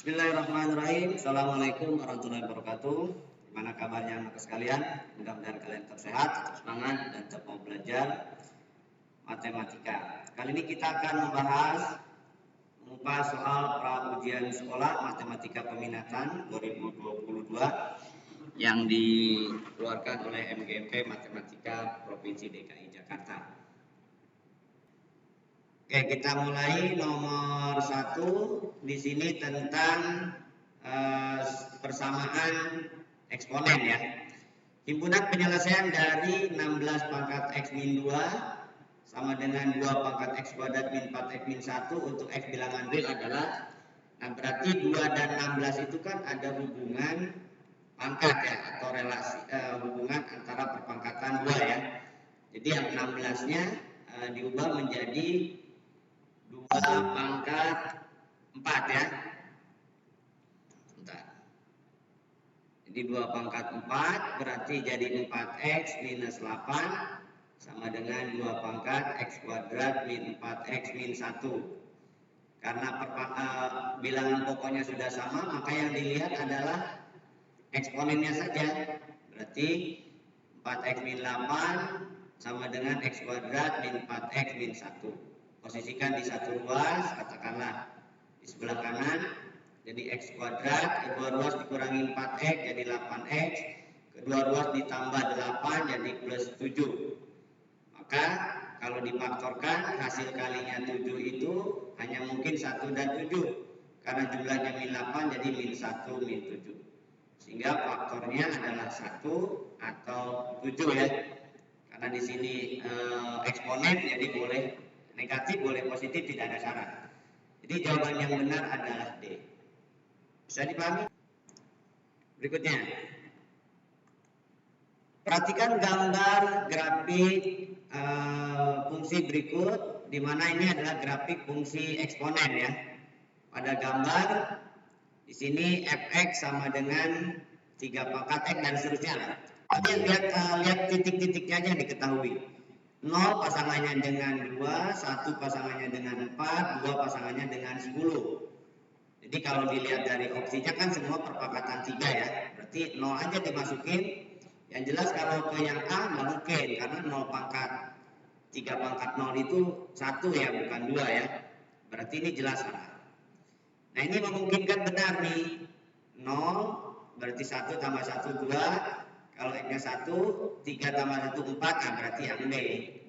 Bismillahirrahmanirrahim. Assalamualaikum warahmatullahi wabarakatuh. Gimana kabarnya anak sekalian? Mudah-mudahan kalian tetap sehat, tetap semangat, dan tetap mau belajar matematika. Kali ini kita akan mengupas soal pra ujian sekolah matematika peminatan 2022 yang dikeluarkan oleh MGMP Matematika Provinsi DKI Jakarta. Oke, kita mulai nomor 1 di sini tentang persamaan eksponen ya. Himpunan penyelesaian dari 16 pangkat X min 2 sama dengan 2 pangkat X kuadrat min 4 X min 1 untuk X bilangan real adalah, nah berarti 2 dan 16 itu kan ada hubungan pangkat ya, atau relasi hubungan antara perpangkatan 2 ya. Jadi yang 16-nya diubah menjadi 2 pangkat 4 ya. Bentar. Jadi 2 pangkat 4 berarti jadi 4x minus 8 sama dengan 2 pangkat x kuadrat min 4x min 1. Karena bilangan pokoknya sudah sama, maka yang dilihat adalah eksponennya saja. Berarti 4x min 8 sama dengan x kuadrat min 4x min 1. Posisikan di satu ruas, katakanlah di sebelah kanan, jadi x kuadrat, kedua ruas dikurangi 4x jadi 8x, kedua ruas ditambah 8 jadi plus 7. Maka kalau difaktorkan hasil kalinya 7 itu hanya mungkin 1 dan 7, karena jumlahnya min 8 jadi min 1 min 7. Sehingga faktornya adalah 1 atau 7 ya. Karena di sini eksponen, jadi boleh negatif, boleh positif, tidak ada syarat. Jadi jawaban yang benar adalah D. Bisa dipahami? Berikutnya, perhatikan gambar grafik fungsi berikut, di mana ini adalah grafik fungsi eksponen ya. Pada gambar di sini fx sama dengan 3 pangkat x dan seterusnya. Tapi lihat titik-titiknya aja diketahui. 0 pasangannya dengan 2, 1 pasangannya dengan 4, 2 pasangannya dengan 10. Jadi kalau dilihat dari opsinya kan semua perpangkatan 3 ya. Berarti 0 aja dimasukin. Yang jelas kalau ke yang A nggak mungkin, karena 0 pangkat 3 pangkat 0 itu 1 ya, bukan 2 ya. Berarti ini jelas salah. Nah ini memungkinkan benar nih. 0 berarti 1 tambah 1 2. Kalau X-nya 1, 3 tambah 1, 4, nah berarti yang B.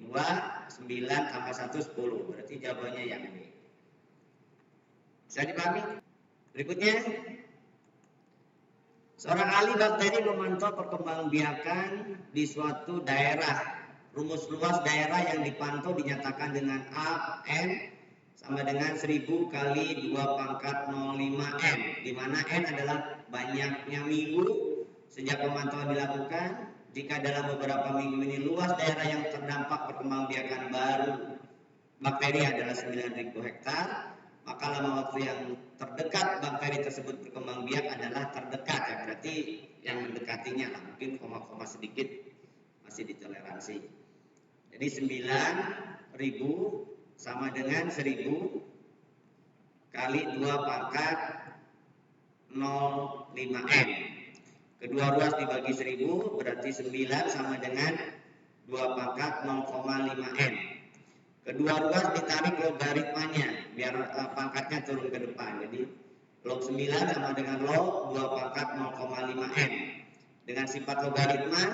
2, 9 tambah 1, 10. Berarti jawabannya yang B. Bisa dipahami? Berikutnya, seorang ahli bakteri memantau perkembangbiakan di suatu daerah. Rumus luas daerah yang dipantau dinyatakan dengan A, N sama dengan 1000 kali 2 pangkat 05 N. Di mana N adalah banyaknya minggu sejak pemantauan dilakukan. Jika dalam beberapa minggu ini luas daerah yang terdampak perkembangbiakan baru bakteri adalah 9.000 hektar, maka lama waktu yang terdekat bakteri tersebut berkembang biak adalah terdekat ya, berarti yang mendekatinya lah, mungkin koma-koma sedikit masih ditoleransi. Jadi 9.000 sama dengan 1000 kali 2 pangkat 05 N. Kedua ruas dibagi 1000 berarti 9 sama dengan 2 pangkat 0,5 N. Kedua ruas ditarik logaritmanya biar pangkatnya turun ke depan. Jadi log 9 sama dengan log 2 pangkat 0,5 N. Dengan sifat logaritma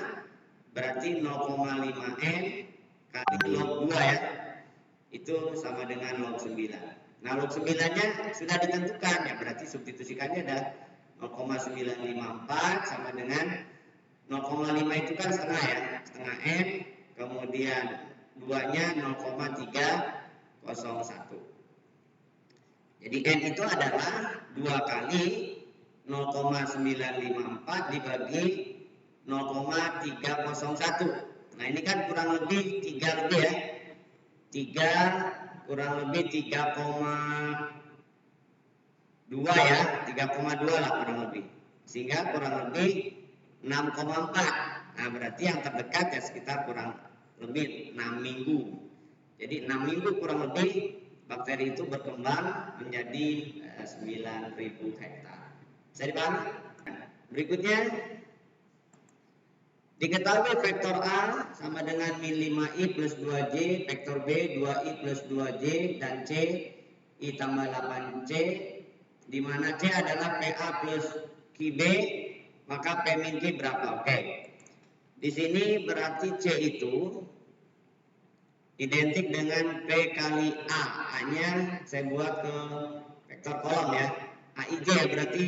berarti 0,5 N kali log 2 ya. Itu sama dengan log 9. Nah log 9-nya sudah ditentukan ya, berarti substitusikannya ada 0,954 sama dengan 0,5 itu kan setengah ya, setengah N, kemudian 2-nya 0,301. Jadi N itu adalah 2 kali 0,954 dibagi 0,301. Nah ini kan kurang lebih 3 lebih ya, 3 kurang lebih 3,2 ya, 3,2 lah kurang lebih. Sehingga kurang lebih 6,4. Nah berarti yang terdekat ya sekitar kurang lebih 6 minggu. Jadi 6 minggu kurang lebih bakteri itu berkembang menjadi 9.000 hektar. Bisa dipahami? Berikutnya, diketahui vektor A sama dengan min 5i plus 2j, vektor B 2i plus 2j, dan C i tambah 8c, di mana C adalah PA plus QB, maka P min Q berapa? Oke. Di sini berarti C itu identik dengan P kali A. A-nya saya buat ke vektor kolom ya. AIJ ya, berarti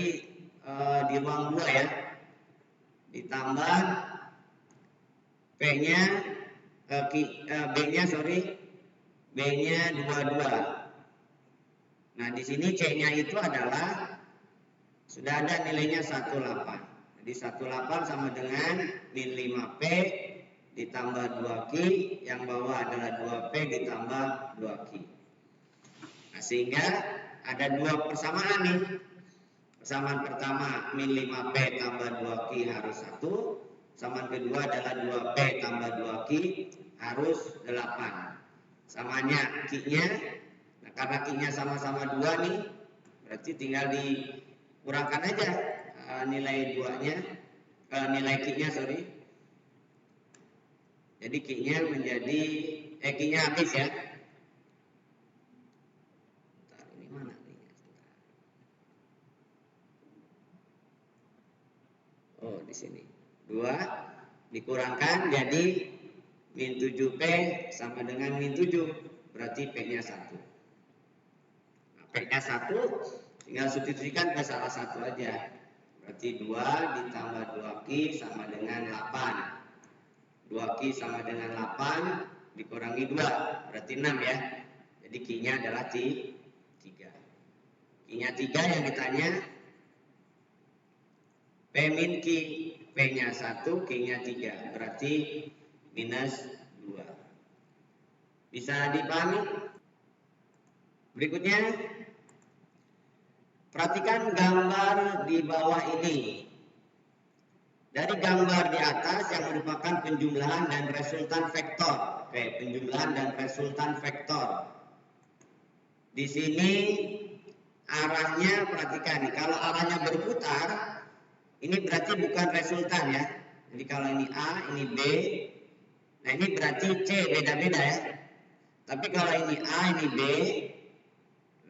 di ruang 2 ya. Ditambah B-nya B-nya 22. Nah, di sini C-nya itu adalah sudah ada nilainya 18. Jadi 18 sama dengan min 5P ditambah 2Q, yang bawah adalah 2P ditambah 2Q. Nah, sehingga ada dua persamaan nih. Persamaan pertama min 5P tambah 2Q harus 1. Persamaan kedua adalah 2P tambah 2Q harus 8. Samanya Q-nya. Nah, karena Q-nya sama-sama 2 nih, berarti tinggal dikurangkan aja nilai 2-nya, nilai Q-nya sorry. Jadi Q-nya menjadi Q-nya habis ya. Bentar, ini mana Q-nya? Oh, di sini. 2 dikurangkan jadi min 7P sama dengan min 7. Berarti P-nya 1. Nah, P-nya 1 tinggal substitusikan ke salah satu aja. Berarti 2 ditambah 2Q sama dengan 8. 2Q sama dengan 8 dikurangi 2, berarti 6 ya. Jadi Q-nya adalah 3. Q-nya 3 yang ditanya P min Q. P-nya 1, Q-nya 3, berarti minus 2. Bisa dipahami? Berikutnya, perhatikan gambar di bawah ini. Dari gambar di atas yang merupakan penjumlahan dan resultan vektor. Oke, penjumlahan dan resultan vektor. Di sini arahnya, perhatikan nih, kalau arahnya berputar, ini berarti bukan resultan ya. Jadi kalau ini A, ini B, nah ini berarti C beda-beda ya. Tapi kalau ini A, ini B,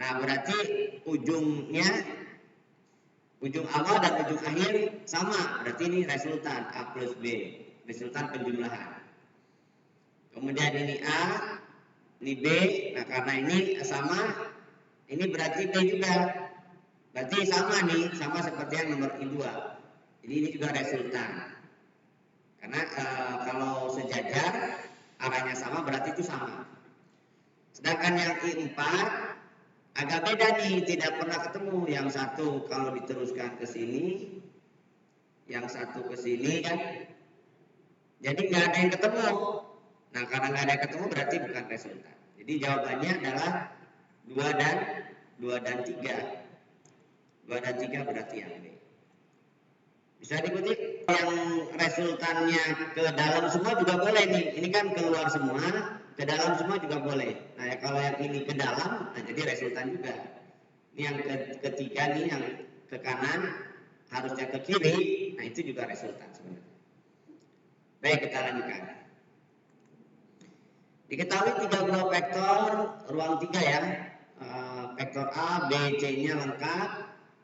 nah berarti ujung awal dan ujung akhir sama, berarti ini resultan A plus B, resultan penjumlahan. Kemudian ini A, ini B, nah karena ini sama, ini berarti B juga, berarti sama nih, sama seperti yang nomor I2. Jadi ini juga resultan. Karena kalau sejajar arahnya sama berarti itu sama. Sedangkan yang I4 agak beda nih, tidak pernah ketemu. Yang satu kalau diteruskan ke sini, yang satu ke sini kan, jadi nggak ada yang ketemu. Nah, karena nggak ada yang ketemu berarti bukan resultan. Jadi jawabannya adalah 2 dan 3. 2 dan 3 berarti yang B. Bisa diikuti? Yang resultannya ke dalam semua juga boleh nih. Ini kan keluar semua, ke dalam semua juga boleh. Nah, ya, kalau yang ini ke dalam, nah jadi resultan juga. Ini yang ketiga nih, yang ke kanan harusnya ke kiri, nah itu juga resultan sebenarnya. Baik, kita lanjutkan. Diketahui 3 buah vektor ruang 3 ya. Vektor A, B, C-nya lengkap,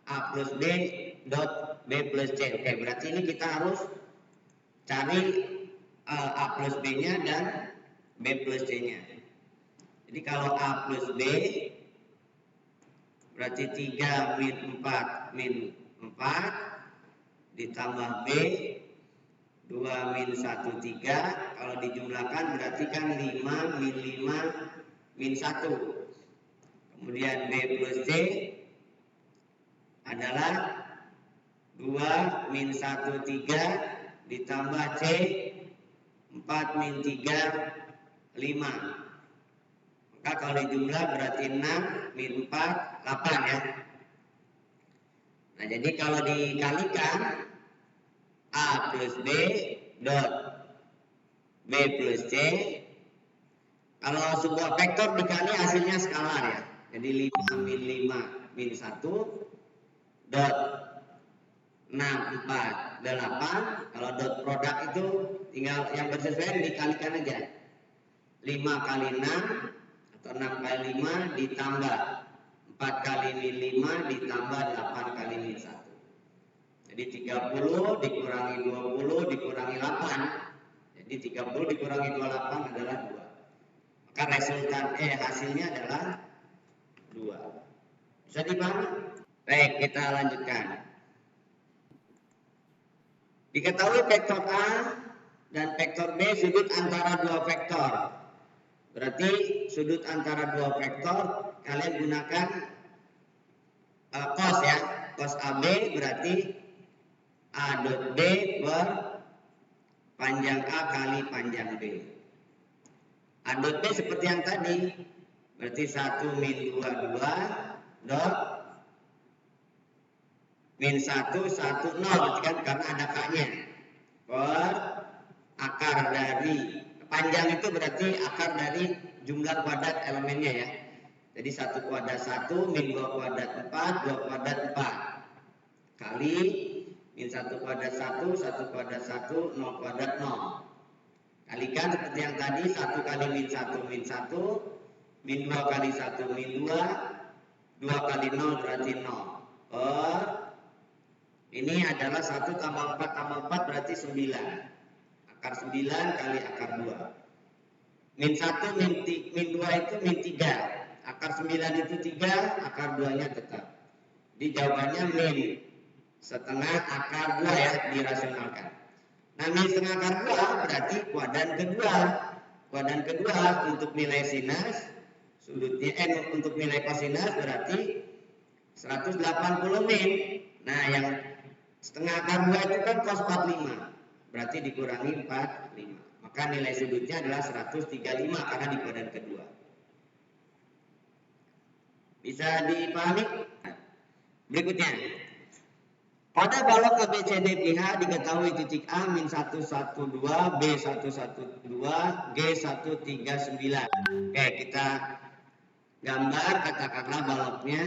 A plus B dot B plus C. Oke, berarti ini kita harus cari A plus B-nya dan B plus C-nya. Jadi kalau A plus B berarti 3 min 4 min 4 ditambah B 2 min 1 3. Kalau dijumlahkan berarti kan 5 min 5 min 1. Kemudian B plus C adalah 2 min 1 3 ditambah C 4 min 3 5. Maka kalau dijumlah berarti 6 min 4 8 ya. Nah, jadi kalau dikalikan A plus B dot B plus C Kalau sebuah vektor dikali hasilnya skalar ya. Jadi 5 min 5 min 1 dot 6, 4, 8. Kalau dot produk itu tinggal yang bersesuaian dikalikan aja. 5 kali 6 atau 6 kali 5 ditambah 4 kali min 5 ditambah 8 kali min 1. Jadi 30 dikurangi 20 dikurangi 8. Jadi 30 dikurangi 28 adalah 2. Maka resultan hasilnya adalah 2. Bisa dipahami? Baik, kita lanjutkan. Diketahui vektor A dan vektor B sudut antara dua vektor. Berarti sudut antara dua vektor kalian gunakan cos ya. Cos AB berarti A dot B per panjang A kali panjang B. A dot B seperti yang tadi. Berarti 1 min 2 dot min 1 1 0 berarti kan karena ada K-nya. Per akar dari panjang itu berarti akar dari jumlah kuadrat elemennya ya. Jadi 1 kuadrat 1 min 2 kuadrat 4 2 kuadrat 4 kali min 1 kuadrat 1 1 kuadrat 1 0 kuadrat 0. Kalikan seperti yang tadi 1 kali min 1 min 1 min 2 kali 1 min 2 2 kali 0 berarti 0 per ini adalah 1 tambah 4 tambah 4 berarti 9. Akar 9 kali akar 2. Min 1 min 2 itu min 3. Akar 9 itu 3, akar 2-nya tetap. Jadi jawabannya min setengah akar 2 ya, dirasionalkan. Nah, min setengah akar 2 berarti kuadran kedua. Kuadran kedua untuk nilai sinus, sudutnya untuk nilai kosinus berarti 180 min. Nah, yang setengah akar 2 itu kan cos 45. Berarti dikurangi 45. Maka nilai sudutnya adalah 135 karena di kuadran kedua. Bisa dipahami? Berikutnya. Pada balok ABCD PH diketahui titik A min 112, B 112, G 139. Oke, kita gambar katakanlah baloknya.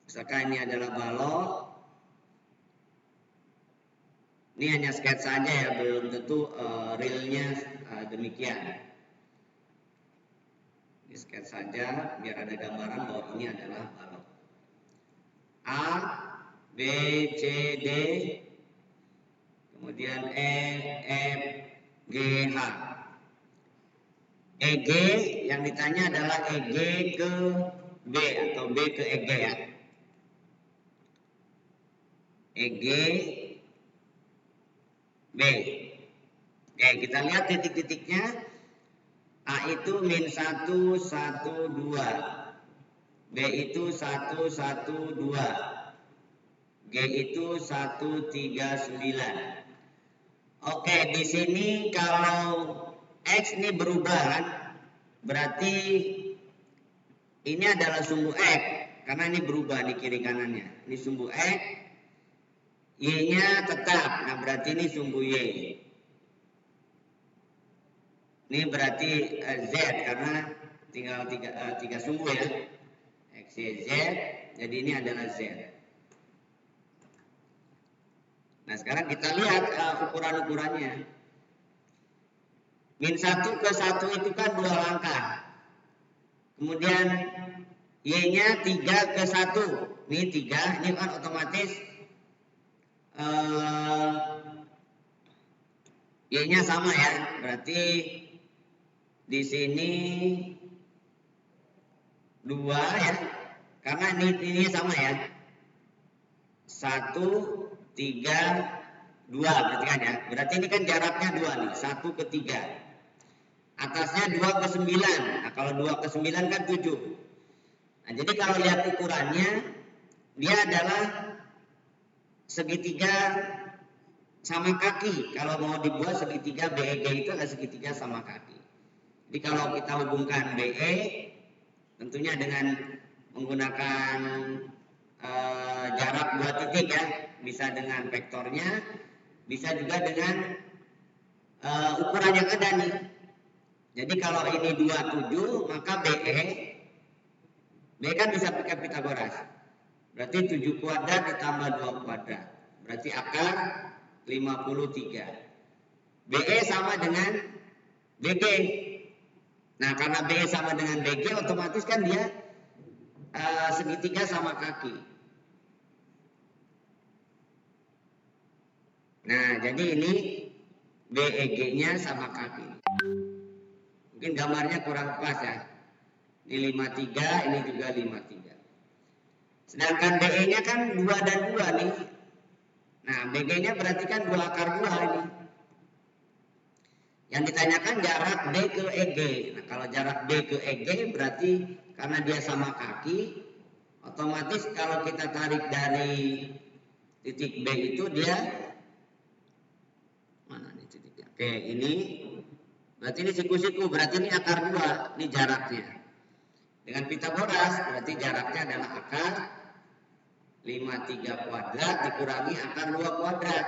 Misalkan ini adalah balok. Ini hanya sketsa saja ya, belum tentu realnya demikian. Ini sketsa saja biar ada gambaran bahwa ini adalah balok. A, B, C, D, kemudian E, F, G, H. EG yang ditanya adalah EG ke B atau B ke EG ya. EG B. Oke, kita lihat titik-titiknya. A itu min 1, 1, 2. B itu 1, 1, 2. G itu 1, 3, 9. Oke, di sini kalau X ini berubah kan, berarti ini adalah sumbu X. Karena ini berubah di kiri kanannya. Ini sumbu X. Y-nya tetap, nah berarti ini sumbu Y. Ini berarti Z karena tinggal tiga sumbu ya. X, Y, Z, jadi ini adalah Z. Nah sekarang kita lihat ukuran-ukurannya. Min 1 ke 1 itu kan 2 langkah. Kemudian Y-nya 3 ke 1. Ini 3, ini kan otomatis Y-nya sama ya, berarti di sini 2 ya, karena ini sama ya, 1, 3, 2 berarti kan ya, berarti ini kan jaraknya 2 nih, 1 ke 3, atasnya 2 ke 9, nah kalau 2 ke 9 kan 7, nah jadi kalau lihat ukurannya, dia adalah segitiga sama kaki. Kalau mau dibuat segitiga BEG itu adalah segitiga sama kaki. Jadi kalau kita hubungkan BE tentunya dengan menggunakan jarak 2 titik ya, bisa dengan vektornya, bisa juga dengan ukuran yang ada nih. Jadi kalau ini 27, maka B kan bisa pakai Pitagoras. Berarti 7 kuadrat ditambah 2 kuadrat. Berarti akar 53. BE sama dengan BG. Nah, karena BE sama dengan BG, otomatis kan dia segitiga sama kaki. Nah, jadi ini BEG-nya sama kaki. Mungkin gambarnya kurang pas ya. Ini 53, ini juga 53. Sedangkan BE-nya kan 2 dan 2 nih. Nah, BG-nya berarti kan 2 akar 2 ini. Yang ditanyakan jarak B ke EG. Nah, kalau jarak B ke EG berarti karena dia sama kaki, otomatis kalau kita tarik dari titik B itu dia mana nih titiknya? Oke, ini berarti ini siku-siku, berarti ini akar 2, ini jaraknya. Dengan Pitagoras berarti jaraknya adalah akar 53 kuadrat dikurangi akar 2 kuadrat.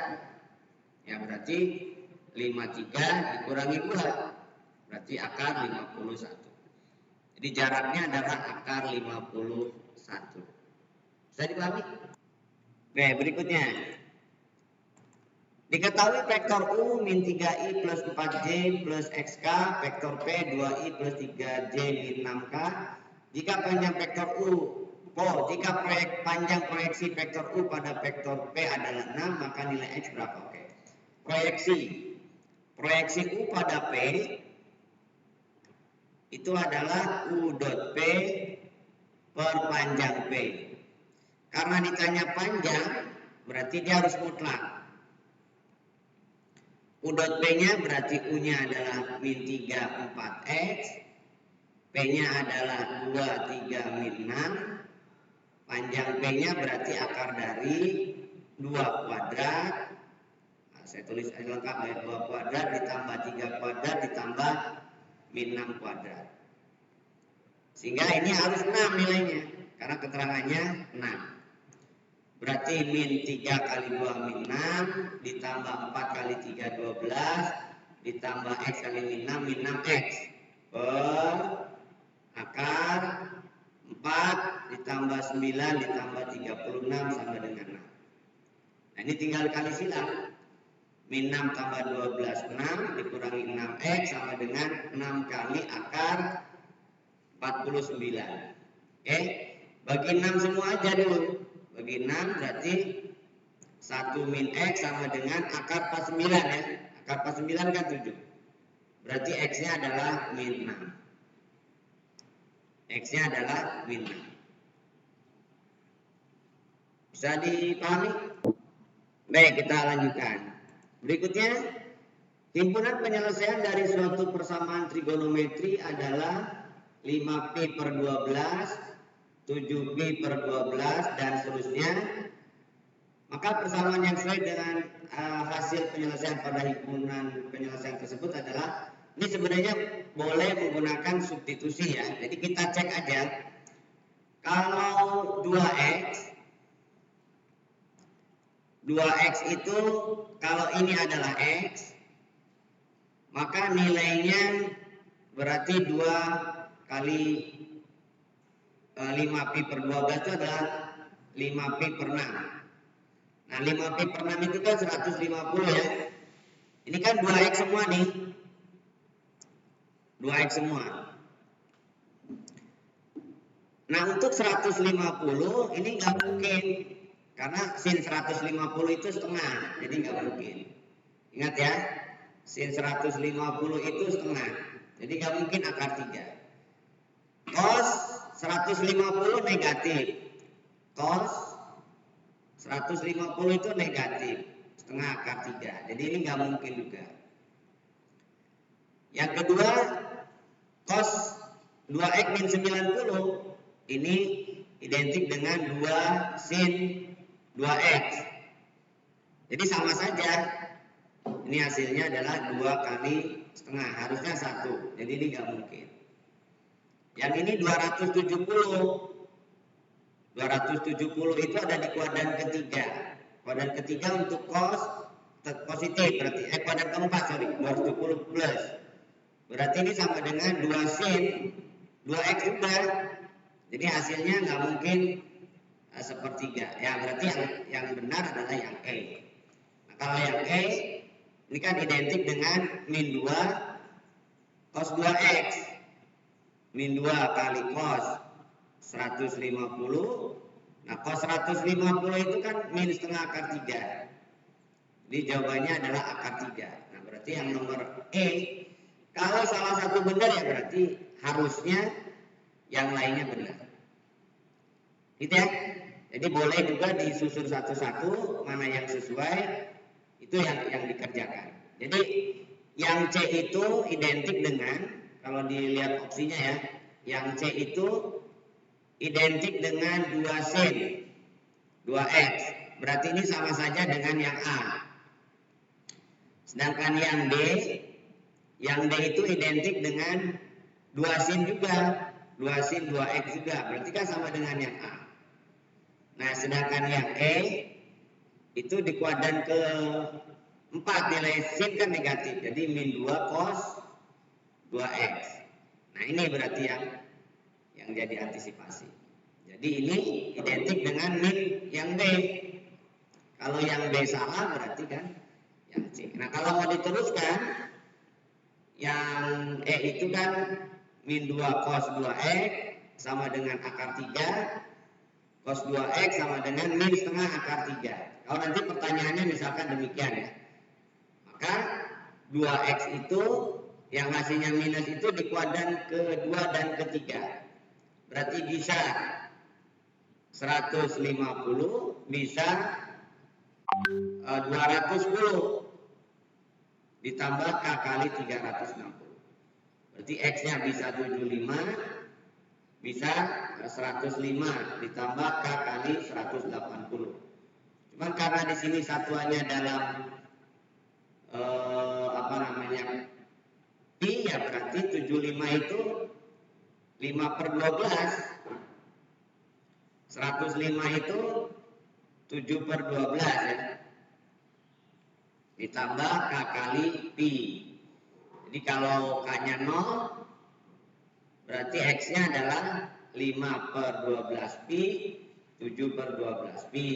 Ya, berarti 53 dikurangi 2 berarti akar 51. Jadi jaraknya adalah akar 51. Bisa dipahami? Oke, berikutnya. Diketahui vektor U min 3I plus 4J plus XK, vektor P 2I plus 3J min 6K. Jika panjang vektor U, jika panjang proyeksi vektor U pada vektor P adalah 6, maka nilai X berapa? Oke. Proyeksi U pada P itu adalah U dot P per panjang P. Karena ditanya panjang, berarti dia harus mutlak. U dot P-nya berarti U-nya adalah min 3, 4X. P-nya adalah 2, 3, min 6. Panjang P-nya berarti akar dari 2 kuadrat. Nah, saya tulis lengkap ya, 2 kuadrat ditambah 3 kuadrat ditambah min 6 kuadrat. Sehingga ini harus 6 nilainya. Karena keterangannya 6. Berarti min 3 kali 2 min 6 ditambah 4 kali 3 12 ditambah X kali min 6 min 6X per akar 4 ditambah 9 ditambah 36 sama dengan 6. Nah, ini tinggal kali silang. Min 6 tambah 12 6 dikurangi 6X sama dengan 6 kali akar 49. Oke, bagi 6 semua aja dulu. Bagi 6 berarti 1 min X sama dengan akar 49 ya. Akar 49 kan 7. Berarti X-nya adalah min 6. X-nya adalah min 6. Bisa dipahami? Baik, kita lanjutkan. Berikutnya, himpunan penyelesaian dari suatu persamaan trigonometri adalah 5P per 12, 7P per 12 dan seterusnya. Maka persamaan yang sesuai dengan hasil penyelesaian pada himpunan penyelesaian tersebut adalah, ini sebenarnya boleh menggunakan substitusi ya. Jadi kita cek aja. Kalau 2X itu kalau ini adalah X, maka nilainya berarti 2 kali 5P per 12 itu adalah 5P per 6. Nah, 5P per 6 itu kan 150 ya. Ini kan 2X semua nih. 2X semua. Nah, untuk 150 ini nggak mungkin. Karena sin 150 itu setengah. Jadi nggak mungkin. Ingat ya. Sin 150 itu setengah. Jadi nggak mungkin akar 3. Cos 150 negatif. Cos 150 itu negatif. Setengah akar 3. Jadi ini nggak mungkin juga. Yang kedua, cos 2X min 90. Ini identik dengan 2 sin 2X. Jadi sama saja. Ini hasilnya adalah 2 kali setengah. Harusnya 1. Jadi ini nggak mungkin. Yang ini 270. 270 itu ada di kuadran ketiga. Kuadran ketiga untuk cos positif berarti kuadrat keempat, sorry, 270 plus. Berarti ini sama dengan 2 sin 2x juga. Jadi hasilnya nggak mungkin sepertiga. Ya berarti yang benar adalah yang E. Nah, kalau yang E ini kan identik dengan min 2 cos 2x. Min 2 kali cos 150. Nah, cos 150 itu kan min setengah akar 3. Jadi jawabannya adalah akar 3. Nah, berarti yang nomor E, kalau salah satu benar ya berarti harusnya yang lainnya benar. Gitu ya. Jadi boleh juga disusun satu-satu mana yang sesuai, itu yang dikerjakan. Jadi yang C itu identik dengan, kalau dilihat opsinya ya, yang C itu identik dengan 2 sin 2x. Berarti ini sama saja dengan yang A. Sedangkan yang D itu identik dengan 2 sin juga, 2 sin 2x juga. Berarti kan sama dengan yang A. Nah, sedangkan yang E itu di kuadran ke-4 nilai sin kan negatif. Jadi min 2 cos 2x. Nah, ini berarti yang jadi antisipasi. Jadi ini identik dengan min yang D. Kalau yang B salah berarti kan yang C. Nah, kalau mau diteruskan, yang E itu kan min 2 cos 2x sama dengan akar 3. Cos 2x sama dengan min setengah akar 3. Kalau nanti pertanyaannya misalkan demikian ya. Maka 2x itu yang hasilnya minus itu di kuadran ke-2 dan ke-3. Berarti bisa 150 bisa 210 ditambah K kali 360. Berarti X-nya bisa 75, bisa 105 ditambah K kali 180. Cuman karena di sini satuannya dalam pi, ya berarti 75 itu 5/12. 105 itu 7/12 ya. Ditambah K kali pi. Jadi kalau K-nya 0, berarti X-nya adalah 5/12 pi, 7/12 pi.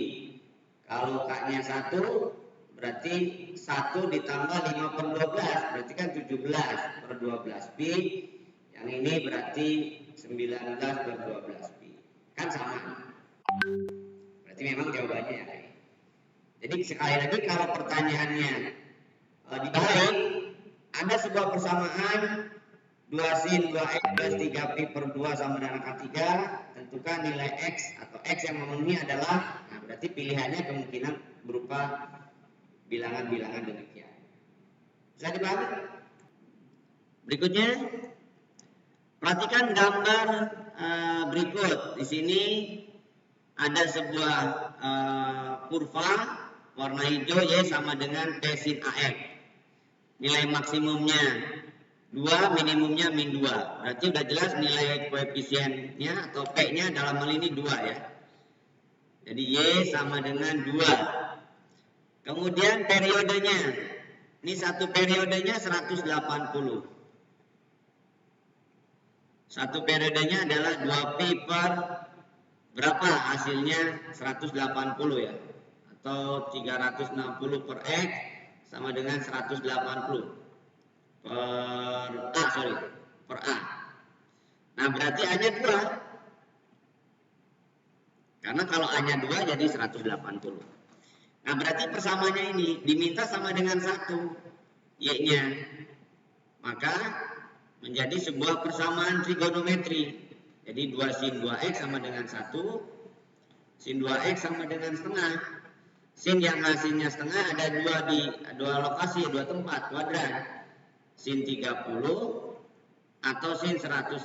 Kalau K-nya 1, berarti 1 ditambah 5/12, berarti kan 17/12 pi. Yang ini berarti 19/12 pi. Kan sama. Berarti memang jawabannya ya. Jadi sekali lagi kalau pertanyaannya dibalik, ada sebuah persamaan 2 sin 2x plus 3pi/2 sama dengan akar 3, tentukan nilai x atau x yang memenuhi adalah, nah berarti pilihannya kemungkinan berupa bilangan-bilangan demikian. Bisa dipahami? Berikutnya, perhatikan gambar berikut. Di sini ada sebuah kurva warna hijau Y sama dengan P sin AX. Nilai maksimumnya 2, minimumnya min 2. Berarti udah jelas nilai koefisiennya atau P-nya dalam hal ini 2 ya. Jadi Y sama dengan 2. Kemudian periodenya. Ini satu periodenya 180. Satu periodenya adalah 2pi per berapa? Hasilnya 180 ya. Atau 360 per X sama dengan 180 per A. Nah berarti A-nya 2. Karena kalau A-nya 2 jadi 180. Nah berarti persamaannya ini diminta sama dengan 1 Y-nya. Maka menjadi sebuah persamaan trigonometri. Jadi 2 sin 2x sama dengan 1. Sin 2x sama dengan setengah. Sin yang hasilnya setengah ada 2 di 2 lokasi, 2 tempat, kuadran. Sin 30 atau sin 150.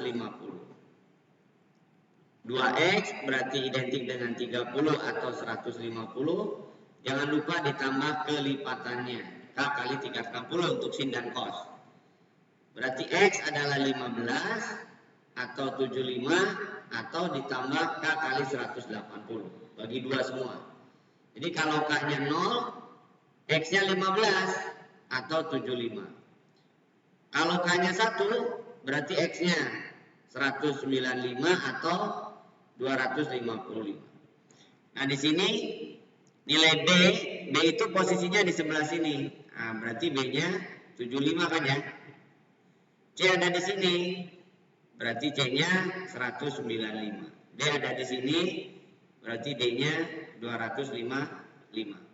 2x berarti identik dengan 30 atau 150. Jangan lupa ditambah kelipatannya. K kali 360 untuk sin dan cos. Berarti X adalah 15 atau 75 atau ditambah K kali 180. Bagi 2 semua. Jadi kalau K-nya 0, X-nya 15 atau 75. Kalau K-nya 1, berarti X-nya 195 atau 255. Nah, di sini nilai B itu posisinya di sebelah sini. Nah, berarti B-nya 75 kan ya. C ada di sini. Berarti C-nya 195. D ada di sini. Berarti D-nya 255.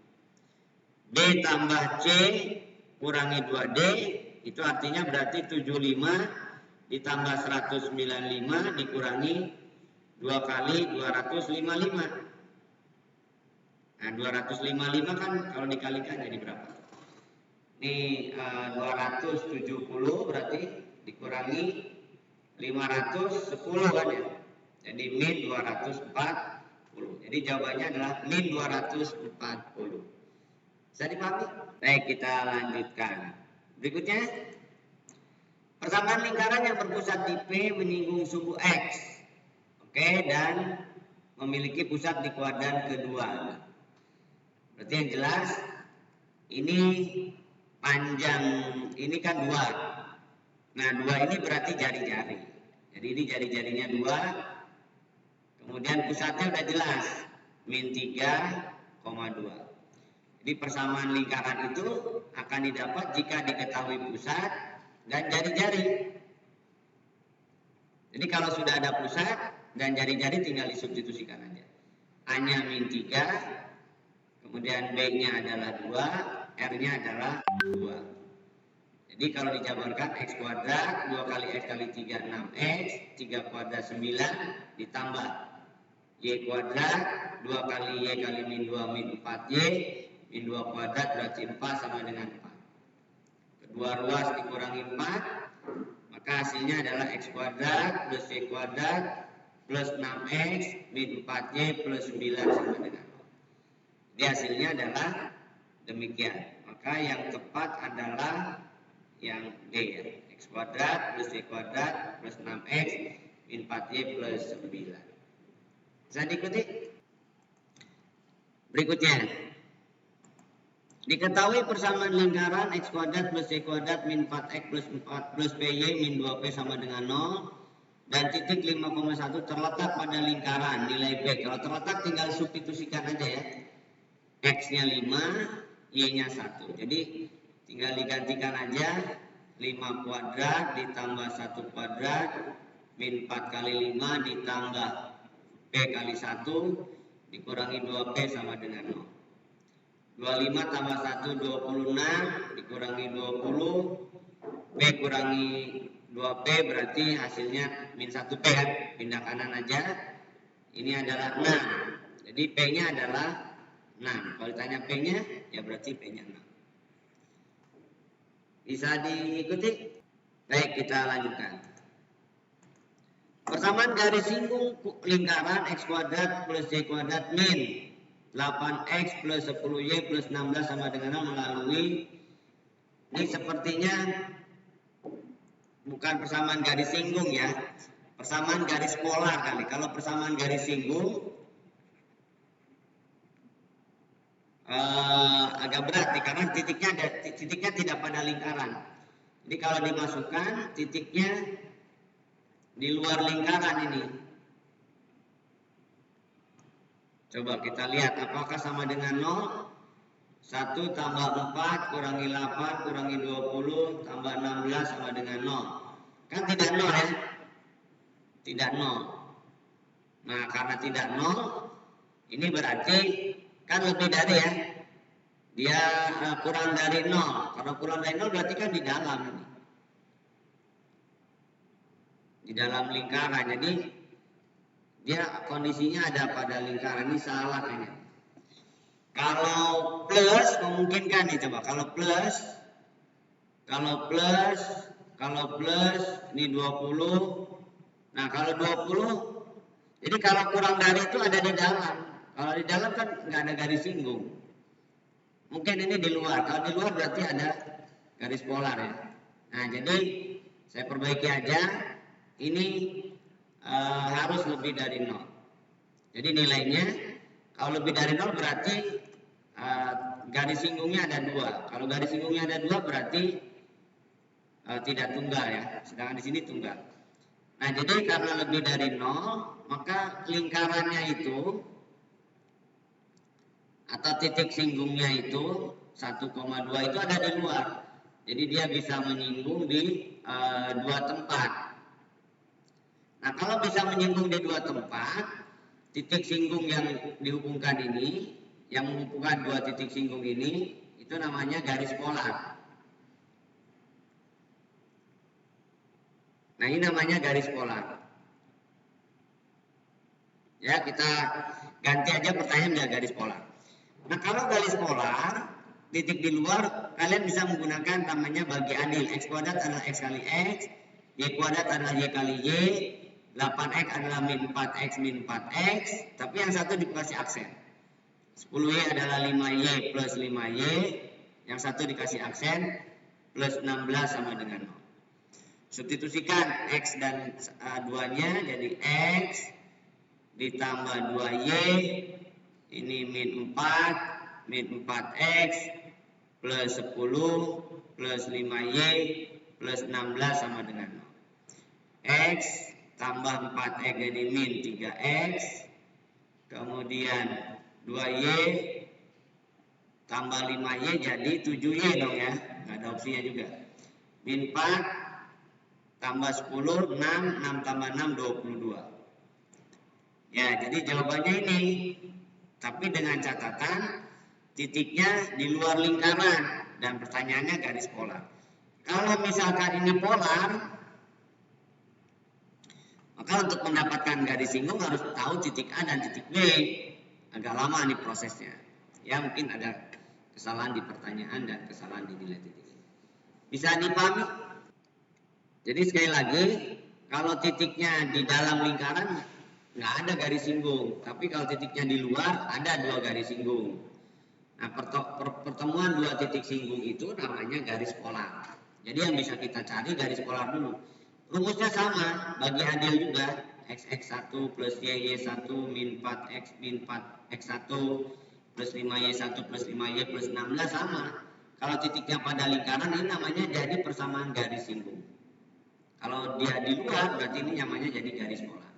B tambah C kurangi 2D, itu artinya berarti 75 ditambah 195 dikurangi 2 kali 255. Nah, 255 kan kalau dikalikan jadi berapa? Ini 270 berarti dikurangi 510 kan ya. Jadi min 240. Jadi jawabannya adalah min 240. Bisa dipahami? Baik, kita lanjutkan. Berikutnya, persamaan lingkaran yang berpusat di P menyinggung suku X. Oke, dan memiliki pusat di kuadran kedua. Berarti yang jelas ini panjang, ini kan 2. Nah, 2 ini berarti jari-jari. Jadi ini jari-jarinya 2. Kemudian pusatnya udah jelas, min 3,2. Jadi persamaan lingkaran itu akan didapat jika diketahui pusat dan jari-jari. Jadi kalau sudah ada pusat dan jari-jari tinggal disubstitusikan aja. A-nya min 3, kemudian B-nya adalah 2, R-nya adalah 2. Jadi kalau dijabarkan X kuadrat, 2 kali X kali 3, 6X, 3 kuadrat 9, ditambah Y kuadrat, 2 kali Y kali min 2 min 4Y, min 2 kuadrat berarti 4 sama dengan 4. Kedua ruas dikurangi 4, maka hasilnya adalah X kuadrat plus Y kuadrat plus 6X min 4Y plus 9 sama dengan 0. Jadi hasilnya adalah demikian. Maka yang tepat adalah yang D ya. X kuadrat plus Y kuadrat plus 6X min 4Y plus 9. Bisa diikuti? Berikutnya, diketahui persamaan lingkaran X kuadrat plus Y kuadrat min 4X plus 4 plus PY min 2P sama dengan 0 dan titik 5,1 terletak pada lingkaran nilai B. Kalau terletak tinggal substitusikan aja ya. X-nya 5, Y-nya 1. Jadi tinggal digantikan aja 5 kuadrat ditambah 1 kuadrat min 4 kali 5 ditambah P kali 1 dikurangi 2P sama dengan 0. 25 tambah 1 26 dikurangi 20 P kurangi 2P berarti hasilnya min 1P kan, pindah kanan aja. Ini adalah 6. Jadi P-nya adalah 6. Kalau ditanya P-nya ya berarti P-nya 6. Bisa diikuti? Baik, kita lanjutkan. Persamaan garis singgung lingkaran X kuadrat plus Y kuadrat min 8X plus 10Y plus 16 sama dengan 0 melalui, ini sepertinya bukan persamaan garis singgung ya, persamaan garis polar kali. Kalau persamaan garis singgung agak berat nih, karena titiknya tidak pada lingkaran. Jadi kalau dimasukkan titiknya di luar lingkaran ini. Coba kita lihat apakah sama dengan 0. 1 tambah 4 kurangi 8 kurangi 20 tambah 16 sama dengan 0. Kan tidak 0 ya? Tidak 0. Nah, karena tidak 0, ini berarti kan lebih dari ya. Dia kurang dari 0. Kalau kurang dari 0 berarti kan di dalam ini. Di dalam lingkaran. Jadi dia kondisinya ada pada lingkaran, ini salah kayaknya. Kalau plus memungkinkan nih, coba kalau plus ini 20. Nah, kalau 20, jadi kalau kurang dari itu ada di dalam. Kalau di dalam kan nggak ada garis singgung. Mungkin ini di luar. Kalau di luar berarti ada garis polar ya. Nah, jadi saya perbaiki aja. Ini harus lebih dari 0. Jadi nilainya kalau lebih dari 0 berarti garis singgungnya ada 2. Kalau garis singgungnya ada 2 berarti tidak tunggal ya. Sedangkan di sini tunggal. Nah, jadi karena lebih dari 0, maka lingkarannya itu atau titik singgungnya itu 1,2 itu ada di luar. Jadi dia bisa menyinggung di 2 tempat. Nah, kalau bisa menyinggung di 2 tempat, titik singgung yang dihubungkan ini, yang menghubungkan 2 titik singgung ini, itu namanya garis polar. Nah, ini namanya garis polar. Ya, kita ganti aja pertanyaan garis polar. Nah, kalau garis polar, titik di luar, kalian bisa menggunakan namanya bagi adil. X kuadrat adalah X kali X, Y kuadrat adalah Y kali Y, 8X adalah min 4X min 4X, tapi yang satu dikasih aksen. 10Y adalah 5Y plus 5Y, yang satu dikasih aksen, plus 16 sama dengan 0. Substitusikan X dan 2-nya jadi X ditambah 2Y, ini min 4, min 4X, plus 10, plus 5Y, plus 16 sama dengan 0. X tambah 4X jadi min 3X, kemudian 2Y tambah 5Y jadi 7Y dong ya, nggak ada opsinya juga. Min 4 tambah 10, 6 tambah 6, 22. Ya, jadi jawabannya ini. Tapi dengan catatan titiknya di luar lingkaran dan pertanyaannya garis polar. Kalau misalkan ini polar, maka untuk mendapatkan garis singgung harus tahu titik A dan titik B. Agak lama nih prosesnya. Ya, mungkin ada kesalahan di pertanyaan dan kesalahan di nilai titik. Bisa dipahami? Jadi sekali lagi, kalau titiknya di dalam lingkaran nggak ada garis singgung, tapi kalau titiknya di luar ada 2 garis singgung. Nah, pertemuan 2 titik singgung itu namanya garis polar. Jadi yang bisa kita cari garis polar dulu. Rumusnya sama, bagi adil juga. X1 plus Y1 min 4X min 4X1 plus 5Y1 plus 5Y plus 16 sama. Kalau titiknya pada lingkaran ini namanya jadi persamaan garis singgung. Kalau dia di luar berarti ini namanya jadi garis polar.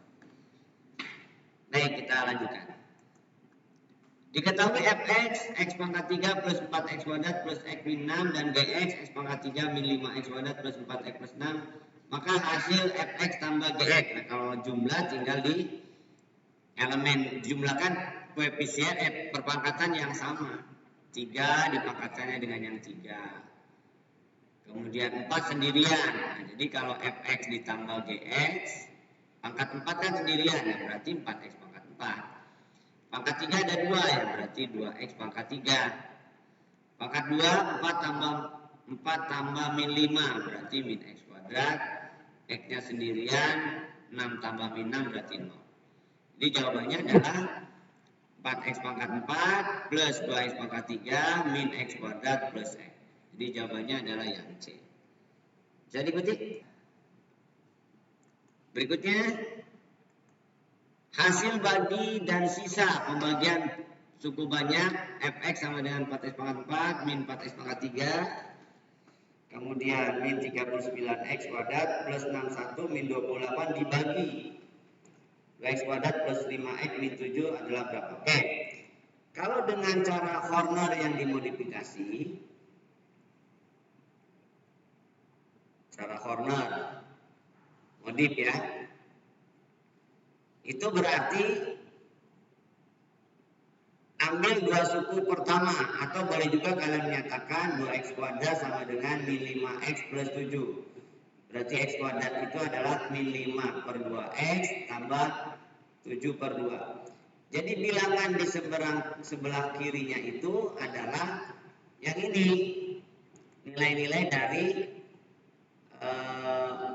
Baik, kita lanjutkan. Diketahui fx, x pangkat 3 plus 4x kuadrat plus x min 6 dan gx, x pangkat 3 min 5x kuadrat plus 4x plus 6, maka hasil fx tambah gx. Nah, kalau jumlah tinggal di elemen jumlahkan koefisien perpangkatan yang sama. 3 dipangkatkannya dengan yang 3. Kemudian 4 sendirian. Nah, jadi kalau fx ditambah gx, pangkat 4 kan sendirian, ya berarti 4x pangkat 4. Pangkat 3 ada 2, ya berarti 2x pangkat 3. Pangkat 2, 4 tambah min 5, berarti min x kuadrat. X-nya sendirian, 6 tambah min 6 berarti 0. Jadi jawabannya adalah 4x pangkat 4 plus 2x pangkat 3 min x kuadrat plus x. Jadi jawabannya adalah yang C. Bisa diikuti? Berikutnya, hasil bagi dan sisa pembagian suku banyak fx sama dengan 4x pangkat 4 min 4x pangkat 3, kemudian min 39x kuadrat plus 61 min 28 dibagi 2x kuadrat plus 5x min 7 adalah berapa? Oke. Kalau dengan cara Horner yang dimodifikasi, cara Horner modif ya, itu berarti ambil 2 suku pertama, atau boleh juga kalian menyatakan 2x kuadrat sama dengan min 5x plus 7. Berarti x kuadrat itu adalah min 5 per 2x tambah 7 per 2. Jadi bilangan di sebelah kirinya itu adalah yang ini, nilai-nilai dari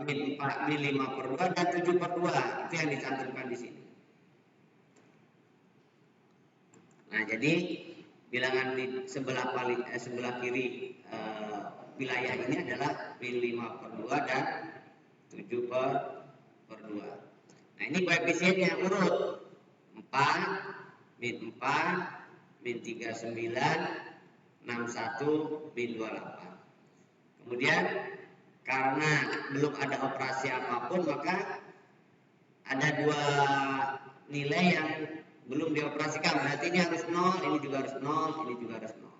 min 5 per 2 dan 7 per 2. Itu yang dicantumkan di sini. Nah, jadi bilangan di sebelah kiri wilayah ini adalah min 5 per 2 dan 7 per 2. Nah, ini koefisiennya urut 4, min 4, min 39, 61 min 28. Kemudian karena belum ada operasi apapun, maka ada dua nilai yang belum dioperasikan. Berarti ini harus 0, ini juga harus 0, ini juga harus 0.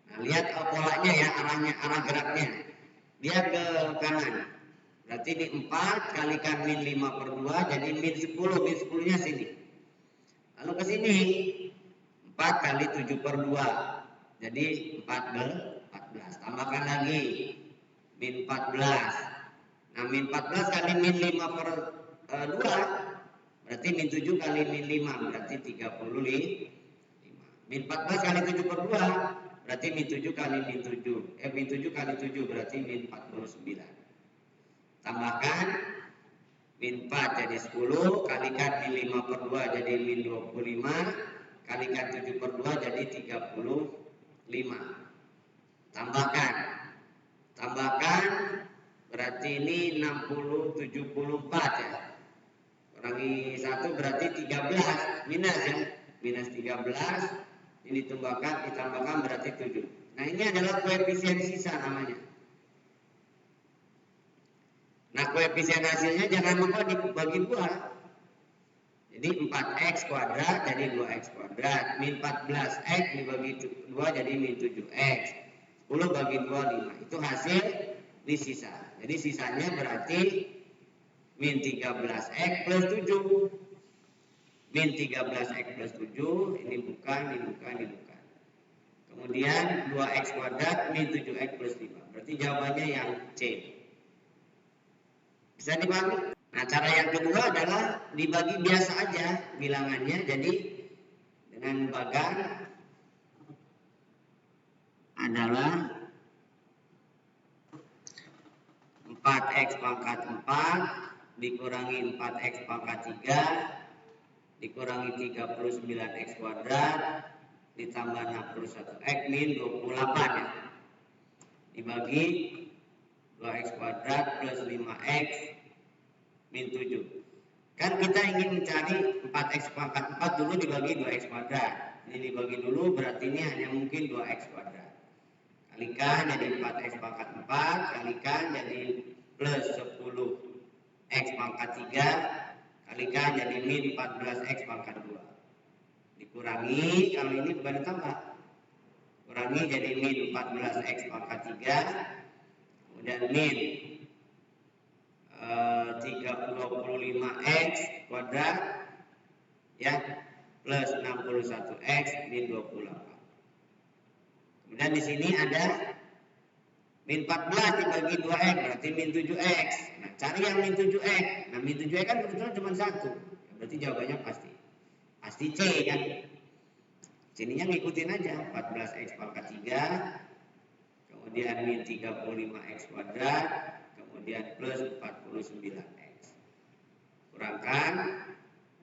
Nah, lihat polanya ya, arah geraknya. Dia ke kanan. Berarti ini 4 kalikan min 5/2 jadi min 10. Min 10-nya sini. Lalu ke sini 4 kali 7/2 jadi 14. Tambahkan lagi min 14. Nah, min 14 kali min 5/2 berarti min 7 kali min 5 berarti 35. Min 14 kali 7/2 berarti min 7 kali min 7. Min 7 kali 7 berarti min 49. Tambahkan min 4 jadi 10, kalikan min 5/2 jadi min 25, kalikan 7/2 jadi 35. Tambahkan berarti ini 60 74 ya. Kurangi 1 berarti 13, minus ya. Minus 13 ini ditambahkan berarti 7. Nah, ini adalah koefisien sisa namanya. Nah, koefisien hasilnya jangan lupa dibagi 2. Jadi 4x kuadrat jadi 2x kuadrat. Min 14x dibagi 2 jadi min 7x. 10 bagi 2, 5. Itu hasil di sisa. Jadi sisanya berarti min 13x plus 7. Min 13x plus 7. Ini bukan. Kemudian 2x kuadrat min 7x plus 5. Berarti jawabannya yang C. Bisa dipahami? Nah, cara yang kedua adalah dibagi biasa aja bilangannya. Jadi dengan bagan adalah 4x pangkat 4 dikurangi 4x pangkat 3 dikurangi 39x kuadrat ditambah 61x min 28 ya. Dibagi 2x kuadrat plus 5x min 7. Kan kita ingin mencari 4x pangkat 4 dulu dibagi 2x kuadrat. Ini dibagi dulu berarti ini hanya mungkin 2x kuadrat. Kalikan jadi 4x pangkat 4, kalikan jadi plus 10x pangkat 3, kalikan jadi min 14x pangkat 2. Dikurangi, kalau ini bukan ditambah. Kurangi jadi min 14x pangkat 3, kemudian min 25x kuadrat ya plus 61x min 28. Kemudian di sini ada min 14 dibagi 2x berarti min 7x. Nah, cari yang min 7x. Nah, min 7x kan kebetulan cuma 1. Berarti jawabannya pasti C kan. Sininya ngikutin aja 14x pangkat 3, kemudian min 35x kuadrat, kemudian plus 49x. Kurangkan.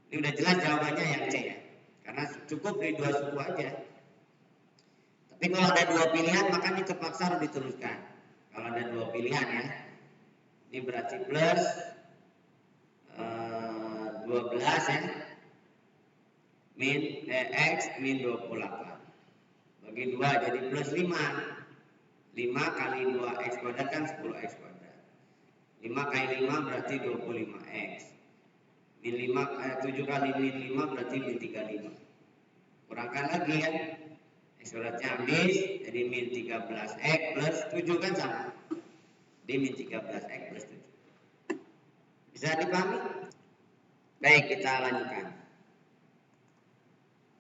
Ini udah jelas jawabannya yang C ya. Karena cukup dari 2 suku aja. Tapi kalau ada 2 pilihan maka ini terpaksa harus diteruskan. Kalau ada 2 pilihan ya. Ini berarti plus 12 ya. Min x min 28. Bagi 2 jadi plus 5. 5 kali 2x kuadrat kan 10x kuadrat. 5 kali 5 berarti 25x. Min 7 kali min 5 berarti min 35. Kurangkan lagi kan. X kuadratnya habis jadi min 13x plus 7 kan sama. Jadi min 13x plus 7. Bisa dipahami? Baik, kita lanjutkan.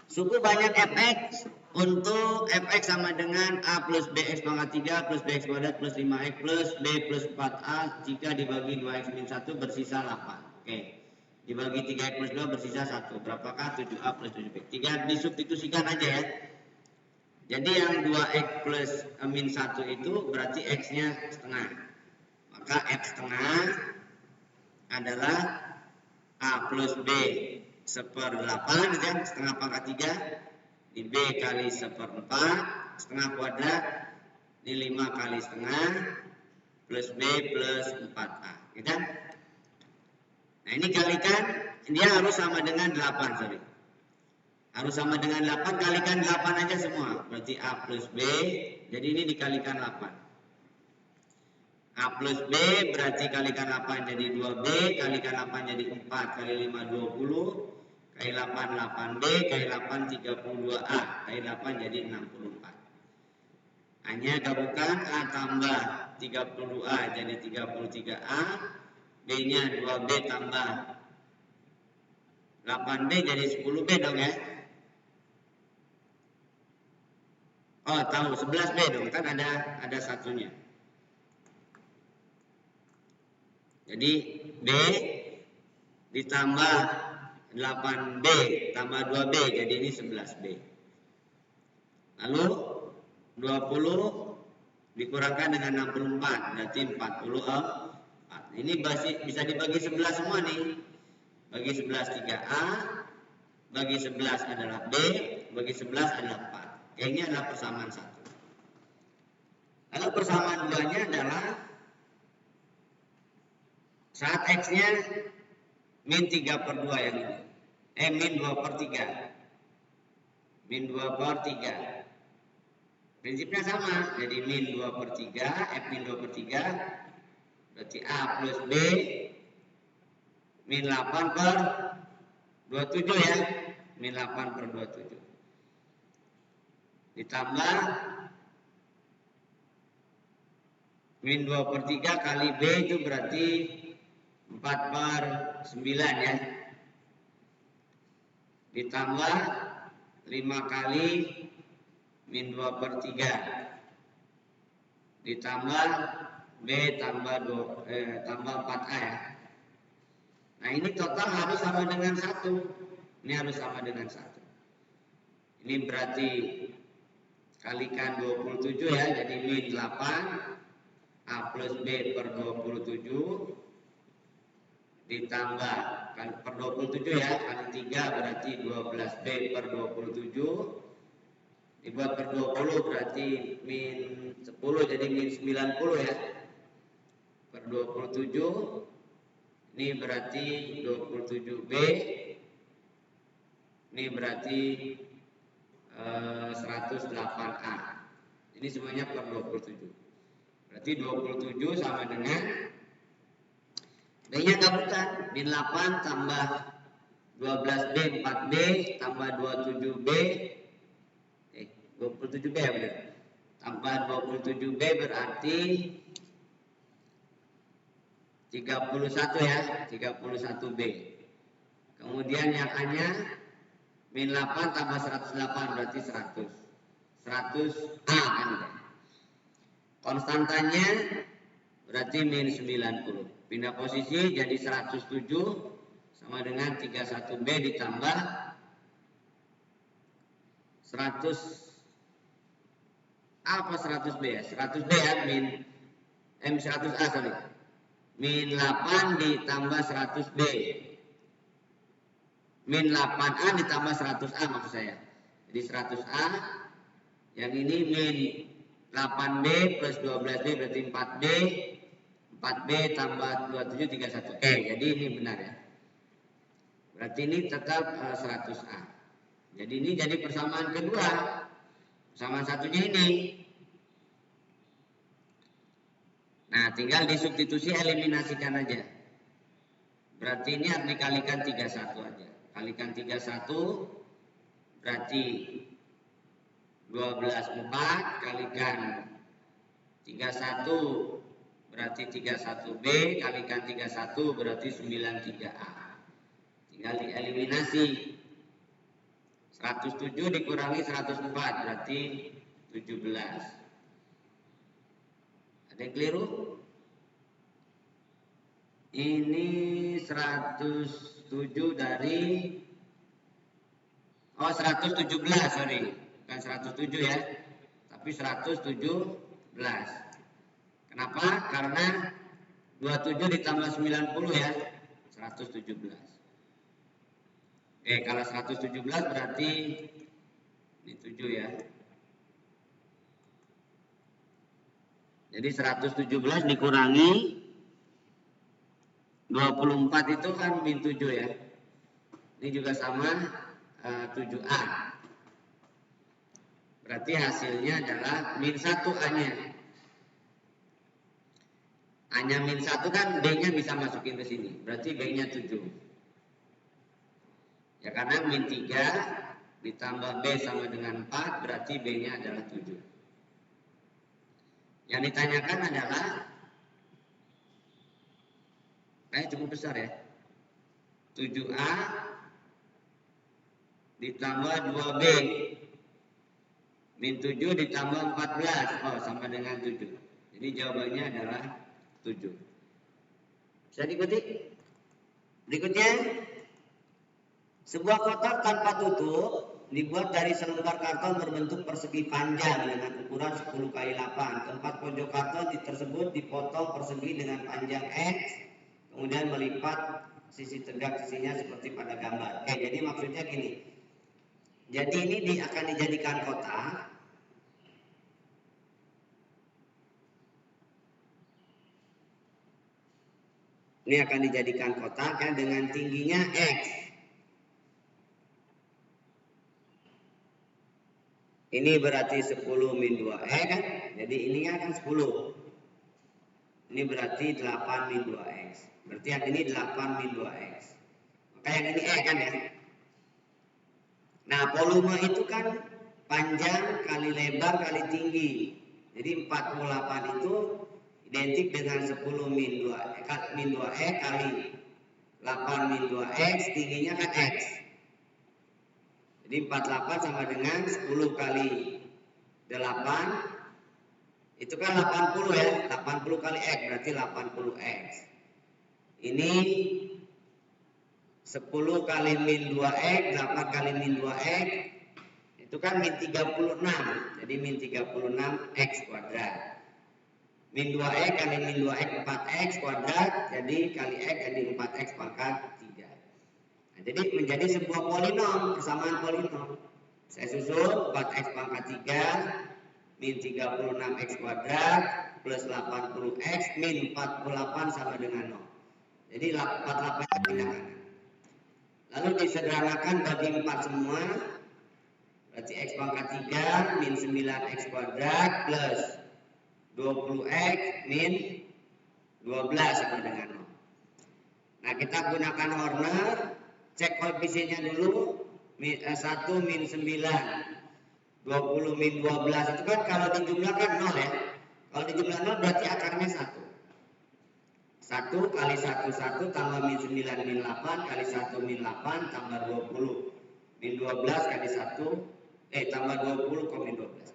Suku banyak fx untuk fx sama dengan a plus bx pangkat 3 plus bx kuadrat plus 5x plus b plus 4a jika dibagi 2x min 1 bersisa 8. Oke. Dibagi 3x plus 2 bersisa 1. Berapakah 7a plus 7b? 3 disubstitusikan aja ya. Jadi yang 2x plus min 1 itu berarti x-nya setengah. Maka x setengah adalah a plus b 1/8 gitu ya, setengah pangkat 3 di b kali 1/4 setengah kuadrat di 5 kali setengah plus b plus 4a gitu kan. Nah, ini kalikan dia harus sama dengan 8 sorry. harus sama dengan 8, kalikan 8 aja semua. Berarti A plus B, jadi ini dikalikan 8. A plus B berarti kalikan 8 jadi 2B, kalikan 8 jadi 4, kali 5 20, kali 8 8B, kali 8 32A, kali 8 jadi 64. Hanya gabungkan A tambah 32A jadi 33A, B-nya 2B tambah 8B jadi 10B dong ya. Oh tahu 11B dong, kan ada satunya. Jadi B ditambah 8B tambah 2B jadi ini 11B. Lalu 20 dikurangkan dengan 64 berarti 44. Ini bisa dibagi 11 semua nih. Bagi 11 3A, bagi 11 adalah B, bagi 11 adalah 4. Yang ini adalah persamaan 1. Lalu persamaan 2-nya adalah saat X-nya min 3/2 yang ini. Min 2/3. Min 2/3. Prinsipnya sama. Jadi min 2/3, F min 2/3 berarti A plus B min 8/27 ya. Min 8/27. Ditambah min 2/3 kali B itu berarti 4/9 ya. Ditambah 5 kali min 2/3. Ditambah B tambah 4A ya. Nah ini total harus sama dengan 1. Ini harus sama dengan 1. Ini berarti kalikan 27 ya. Jadi min 8 A plus B per 27 ditambah per 27 ya, kali 3 berarti 12B per 27 dibuat per 20 berarti min 10 jadi min 90 ya, per 27 ini berarti 27B, ini berarti 108A. Ini semuanya per 27. Berarti 27 sama dengan B-nya gabungkan. Min 8 tambah 12B 4B tambah 27B 27B ya benar. Tambah 27B berarti 31 ya, 31B. Kemudian yang A-nya min 8 tambah 108 berarti 100. 100A kan ya. Konstantanya berarti min 90. Pindah posisi jadi 107 sama dengan 31B ditambah 100 apa 100B ya? 100B ya min 100A sorry. Min 8 ditambah 100B. Min 8A ditambah 100A maksud saya. Jadi 100A yang ini min 8B plus 12B berarti 4B. 4B tambah 27 31. Jadi ini benar ya. Berarti ini tetap 100A. Jadi ini jadi persamaan kedua. Persamaan satunya ini. Nah, tinggal disubstitusi eliminasikan aja. Berarti ini harus dikalikan 31 aja. Kalikan 31 berarti 12/4 kalikan 31 berarti 31B kalikan 31 berarti 93A. Tinggal dieliminasi. 107 dikurangi 104 berarti 17. Ada yang keliru? Ini 107 dari 117 sorry. Bukan 107 ya. Tapi 117. Kenapa? Karena 27 ditambah 90 ya. 117. Kalau 117 berarti ini 7 ya. Jadi 117 dikurangi 24 itu kan min 7 ya. Ini juga sama 7A. Berarti hasilnya adalah min 1 A-nya. A-nya min 1 kan B-nya bisa masukin ke sini. Berarti B-nya 7. Ya karena min 3 ditambah B sama dengan 4 berarti B-nya adalah 7. Yang ditanyakan adalah cukup besar ya. 7A ditambah 2B min 7 ditambah 14 sama dengan 7. Jadi jawabannya adalah 7. Bisa diikuti? Berikutnya, sebuah kotak tanpa tutup dibuat dari selembar karton berbentuk persegi panjang dengan ukuran 10 x 8. Keempat pojok karton tersebut dipotong persegi dengan panjang X, kemudian melipat sisi tegak sisinya seperti pada gambar. Oke, jadi maksudnya gini. Jadi ini akan dijadikan kotak. Ini akan dijadikan kotak ya, dengan tingginya X. Ini berarti 10 min 2E kan. Jadi ini kan 10. Ini berarti 8 min 2X. Berarti yang ini 8 min 2X. Maka yang ini E kan ya. Nah, volume itu kan panjang kali lebar kali tinggi. Jadi 48 itu identik dengan 10 min 2E kali 8 min 2X, tingginya kan X. Jadi 48 sama dengan 10 kali 8, itu kan 80 ya. 80 kali X berarti 80X. Ini 10 kali min 2X, 8 kali min 2X, itu kan min 36. Jadi min 36X kuadrat. Min 2X kali min 2X 4X kuadrat, jadi kali X jadi 4X pangkat 3. Nah, jadi menjadi sebuah polinom, persamaan polinom. Saya susun 4X pangkat 3, min 36X kuadrat, plus 80X, min 48 sama dengan 0. Jadi 48 pindah kanan. Lalu disederhanakan bagi 4 semua. Berarti X pangkat 3 min 9X kuadrat plus 20X min 12 sama dengan 0. Nah, kita gunakan Horner. Cek koefisiennya dulu. 1 min 9, 20 min 12 itu kan kalau dijumlahkan 0 ya. Kalau dijumlah 0 berarti akarnya 1. 1 kali 1 1 tambah min 9 min 8 kali 1 min 8 tambah 20 min 12 kali 1 tambah 20 kok min 12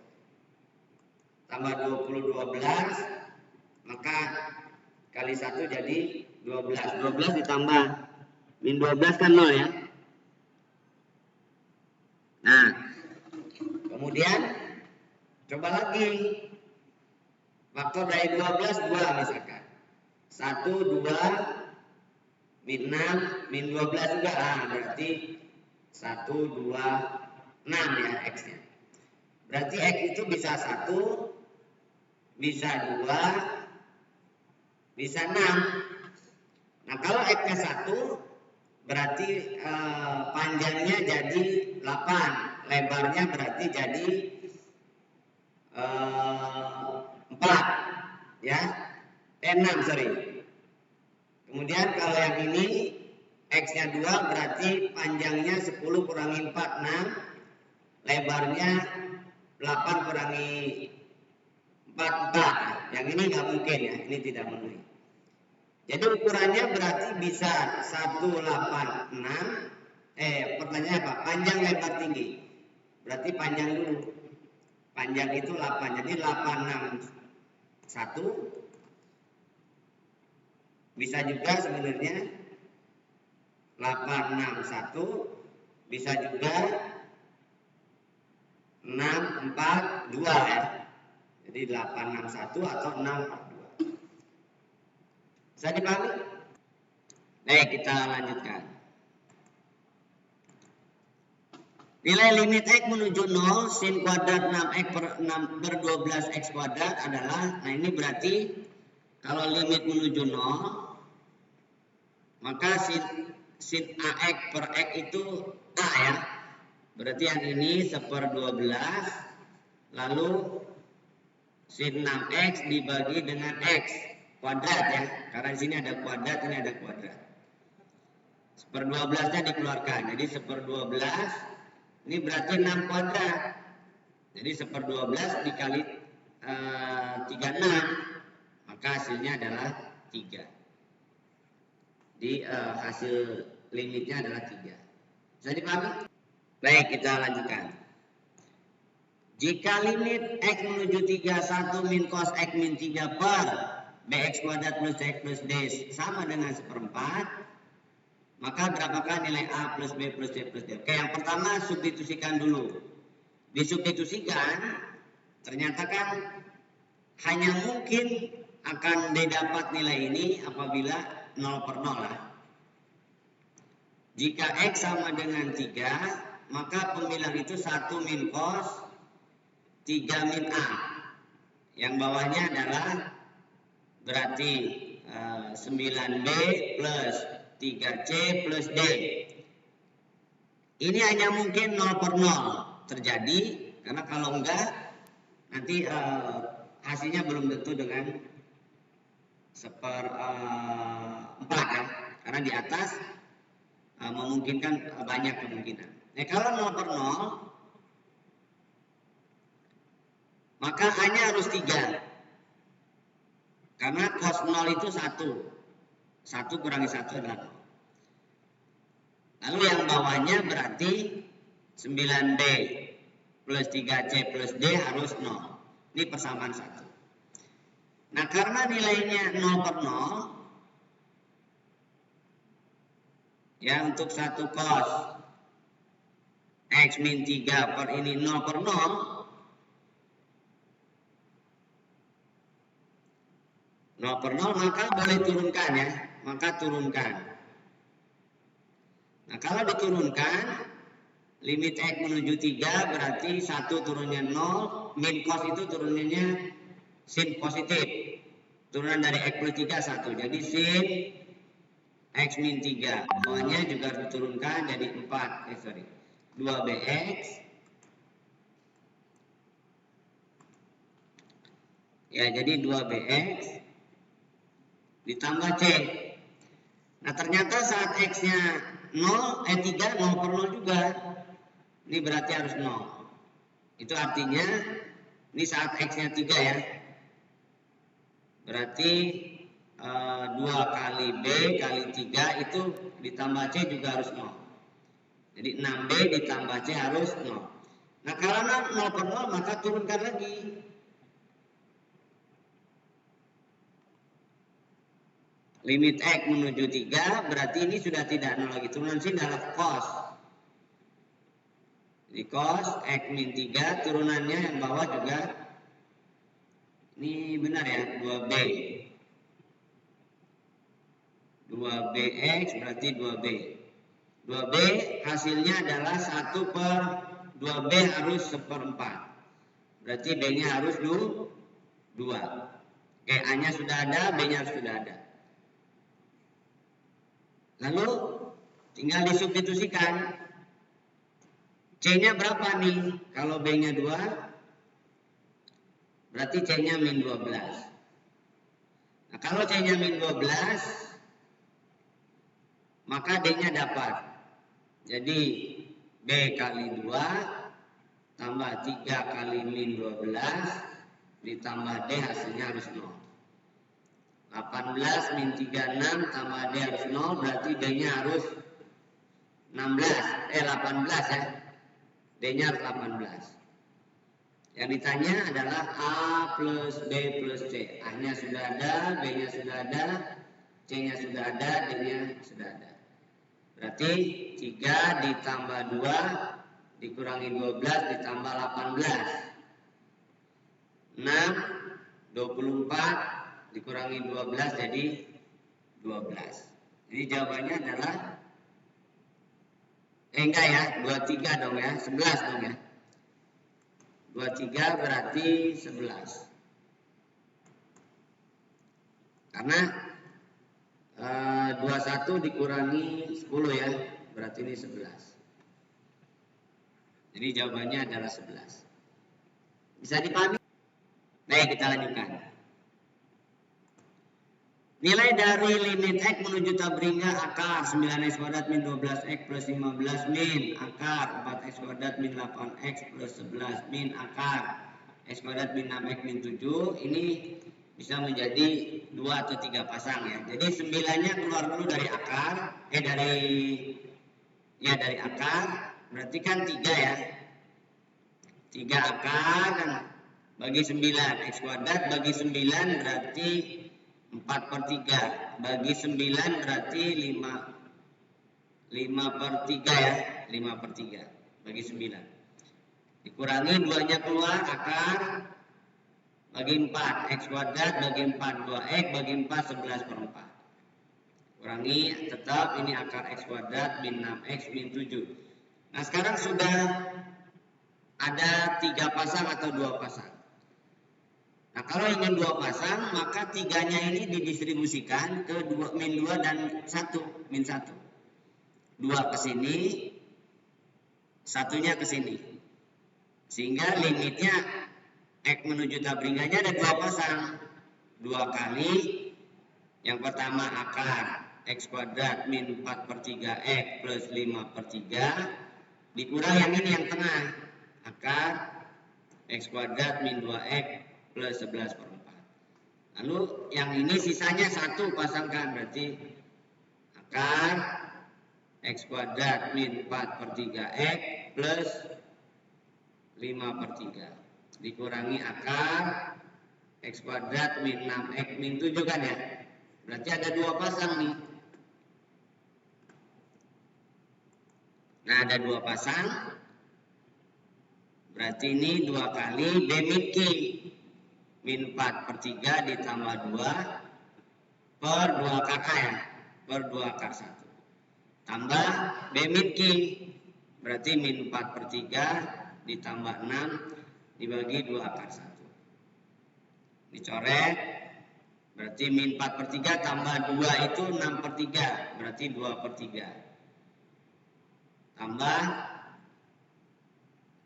tambah 20 12, maka kali 1 jadi 12 ditambah min 12 kan 0 ya. Nah, kemudian coba lagi faktor dari 12 2 misalkan 1, 2, min 6, min 12 juga. Berarti 1, 2, 6 ya X-nya. Berarti X itu bisa 1, bisa 2, bisa 6. Nah, kalau X-nya 1, berarti panjangnya jadi 8. Lebarnya berarti jadi 4. Ya. 6, sorry. Kemudian kalau yang ini X-nya 2 berarti panjangnya 10 kurangi 4, 6. Lebarnya 8 kurangi 4, 4. Yang ini nggak mungkin ya, ini tidak memenuhi. Jadi ukurannya berarti bisa 186. Pertanyaannya apa? Panjang lebar tinggi. Berarti panjang dulu. Panjang itu 8, jadi 861. Bisa juga sebenarnya 861, bisa juga 642 ya. Jadi 861 atau 642. Bisa dipahami? Baik, kita lanjutkan. Nilai limit X menuju 0 sin kuadrat 6X per 12X kuadrat adalah, nah ini berarti kalau limit menuju 0, maka sin AX per X itu A ya. Berarti yang ini 1/12, lalu sin 6x dibagi dengan x kuadrat ya. Karena di sini ada kuadrat, ini ada kuadrat. 1/12-nya dikeluarkan. Jadi 1/12 ini berarti 6 kuadrat. Jadi 1/12 dikali 36, maka hasilnya adalah 3. Di hasil limitnya adalah 3. Bisa dipahami? Baik, kita lanjutkan. Jika limit x menuju 3 1 min cos x min 3 per bx kuadrat plus c plus d sama dengan 1/4, maka berapakah nilai a plus b plus c plus d? Oke, yang pertama substitusikan dulu. Disubstitusikan, ternyata kan hanya mungkin akan didapat nilai ini apabila 0/0 lah. Jika x sama dengan 3, maka pembilang itu 1 min cos 3 min a. Yang bawahnya adalah berarti 9b plus 3c plus d. Ini hanya mungkin 0/0 terjadi, karena kalau enggak nanti hasilnya belum tentu dengan 1/4 ya. Karena di atas memungkinkan banyak kemungkinan. Nah, kalau 0/0 maka A-nya harus 3. Karena cos 0 itu 1. 1 kurangi 1 adalah 0. Lalu yang bawahnya berarti 9B plus 3C plus D harus 0. Ini persamaan 1. Nah, karena nilainya 0/0, ya untuk 1 cos X min 3 per ini 0/0, 0/0 maka boleh turunkan ya, maka turunkan. Nah, kalau diturunkan limit X menuju 3 berarti 1 turunnya 0, min cos itu turunannya sin positif. Turunan dari X plus 3 1, jadi sin X min 3. Bawahnya juga harus diturunkan jadi 2bx ya, jadi 2bx ditambah C. Nah, ternyata saat X-nya 3 0/0 juga. Ini berarti harus 0. Itu artinya ini saat X-nya 3 ya. Berarti 2 kali B kali 3 itu ditambah C juga harus 0. Jadi 6B ditambah C harus 0. Nah, karena 0/0 maka turunkan lagi. Limit X menuju 3 berarti ini sudah tidak 0 lagi. Turunan sini adalah cos. Jadi cos X min 3 turunannya yang bawah juga ini benar ya, 2B. 2bx berarti 2b. 2b hasilnya adalah 1/2b harus 1/4. Berarti b-nya harus 2. Oke, A-nya sudah ada, B-nya sudah ada. Lalu tinggal disubstitusikan. C-nya berapa nih? Kalau B-nya 2, berarti C-nya min 12. Nah, kalau C-nya min 12, maka D-nya dapat. Jadi B kali 2 tambah 3 kali min 12 ditambah D hasilnya harus 0. 18 min 36 tambah D harus 0, berarti D-nya harus 18 ya. D-nya harus 18. Yang ditanya adalah A plus B plus C. A-nya sudah ada, B-nya sudah ada, C-nya sudah ada, D-nya sudah ada. Berarti 3 ditambah 2 dikurangi 12 ditambah 18. 6, 24 dikurangi 12 jadi 12. Jadi jawabannya adalah enggak ya, 23 dong ya, 11 dong ya. 23 berarti 11. Karena 21 dikurangi 10 ya, berarti ini 11. Jadi jawabannya adalah 11. Bisa dipahami? Baik, kita lanjutkan. Nilai dari limit X menuju tabringga akar 9x kuadrat min 12x plus 15 min akar 4x kuadrat min 8x plus 11 min akar x kuadrat min 6x min 7. Ini bisa menjadi 2 atau 3 pasang ya. Jadi 9-nya keluar dulu dari akar, dari akar, berarti kan 3 ya. 3 akar kan bagi 9, x kuadrat bagi 9 berarti 4/3, bagi 9 berarti 5/3 ya, 5/3 bagi 9. Dikurangi 2-nya keluar akar bagi 4, x kuadrat bagi 4 2x bagi 4 11/4. Kurangi tetap ini akar x kuadrat min 6x min 7. Nah sekarang sudah ada 3 pasang atau 2 pasang. Nah kalau ingin 2 pasang maka 3-nya ini didistribusikan ke min 2 dan 1 min 1. 2 ke sini, 1-nya ke sini. Sehingga limitnya X menuju tabringganya ada 2 pasang. 2 kali yang pertama akar x kuadrat min 4/3x plus 5/3 dikurang yang ini yang tengah akar x kuadrat min 2x plus 11/4. Lalu yang ini sisanya 1 pasangkan, berarti akar x kuadrat min 4/3x plus 5/3 dikurangi akar x kuadrat min 6x min 7 kan ya. Berarti ada 2 pasang nih. Nah ada 2 pasang. Berarti ini 2 kali b min q min 4/3 ditambah 2 per 2 KK ya, per 2 akar 1 tambah b min q berarti min 4/3 ditambah 6 dibagi 2 akar 1 dicoret, berarti min 4/3 tambah 2 itu 6/3 berarti 2/3 tambah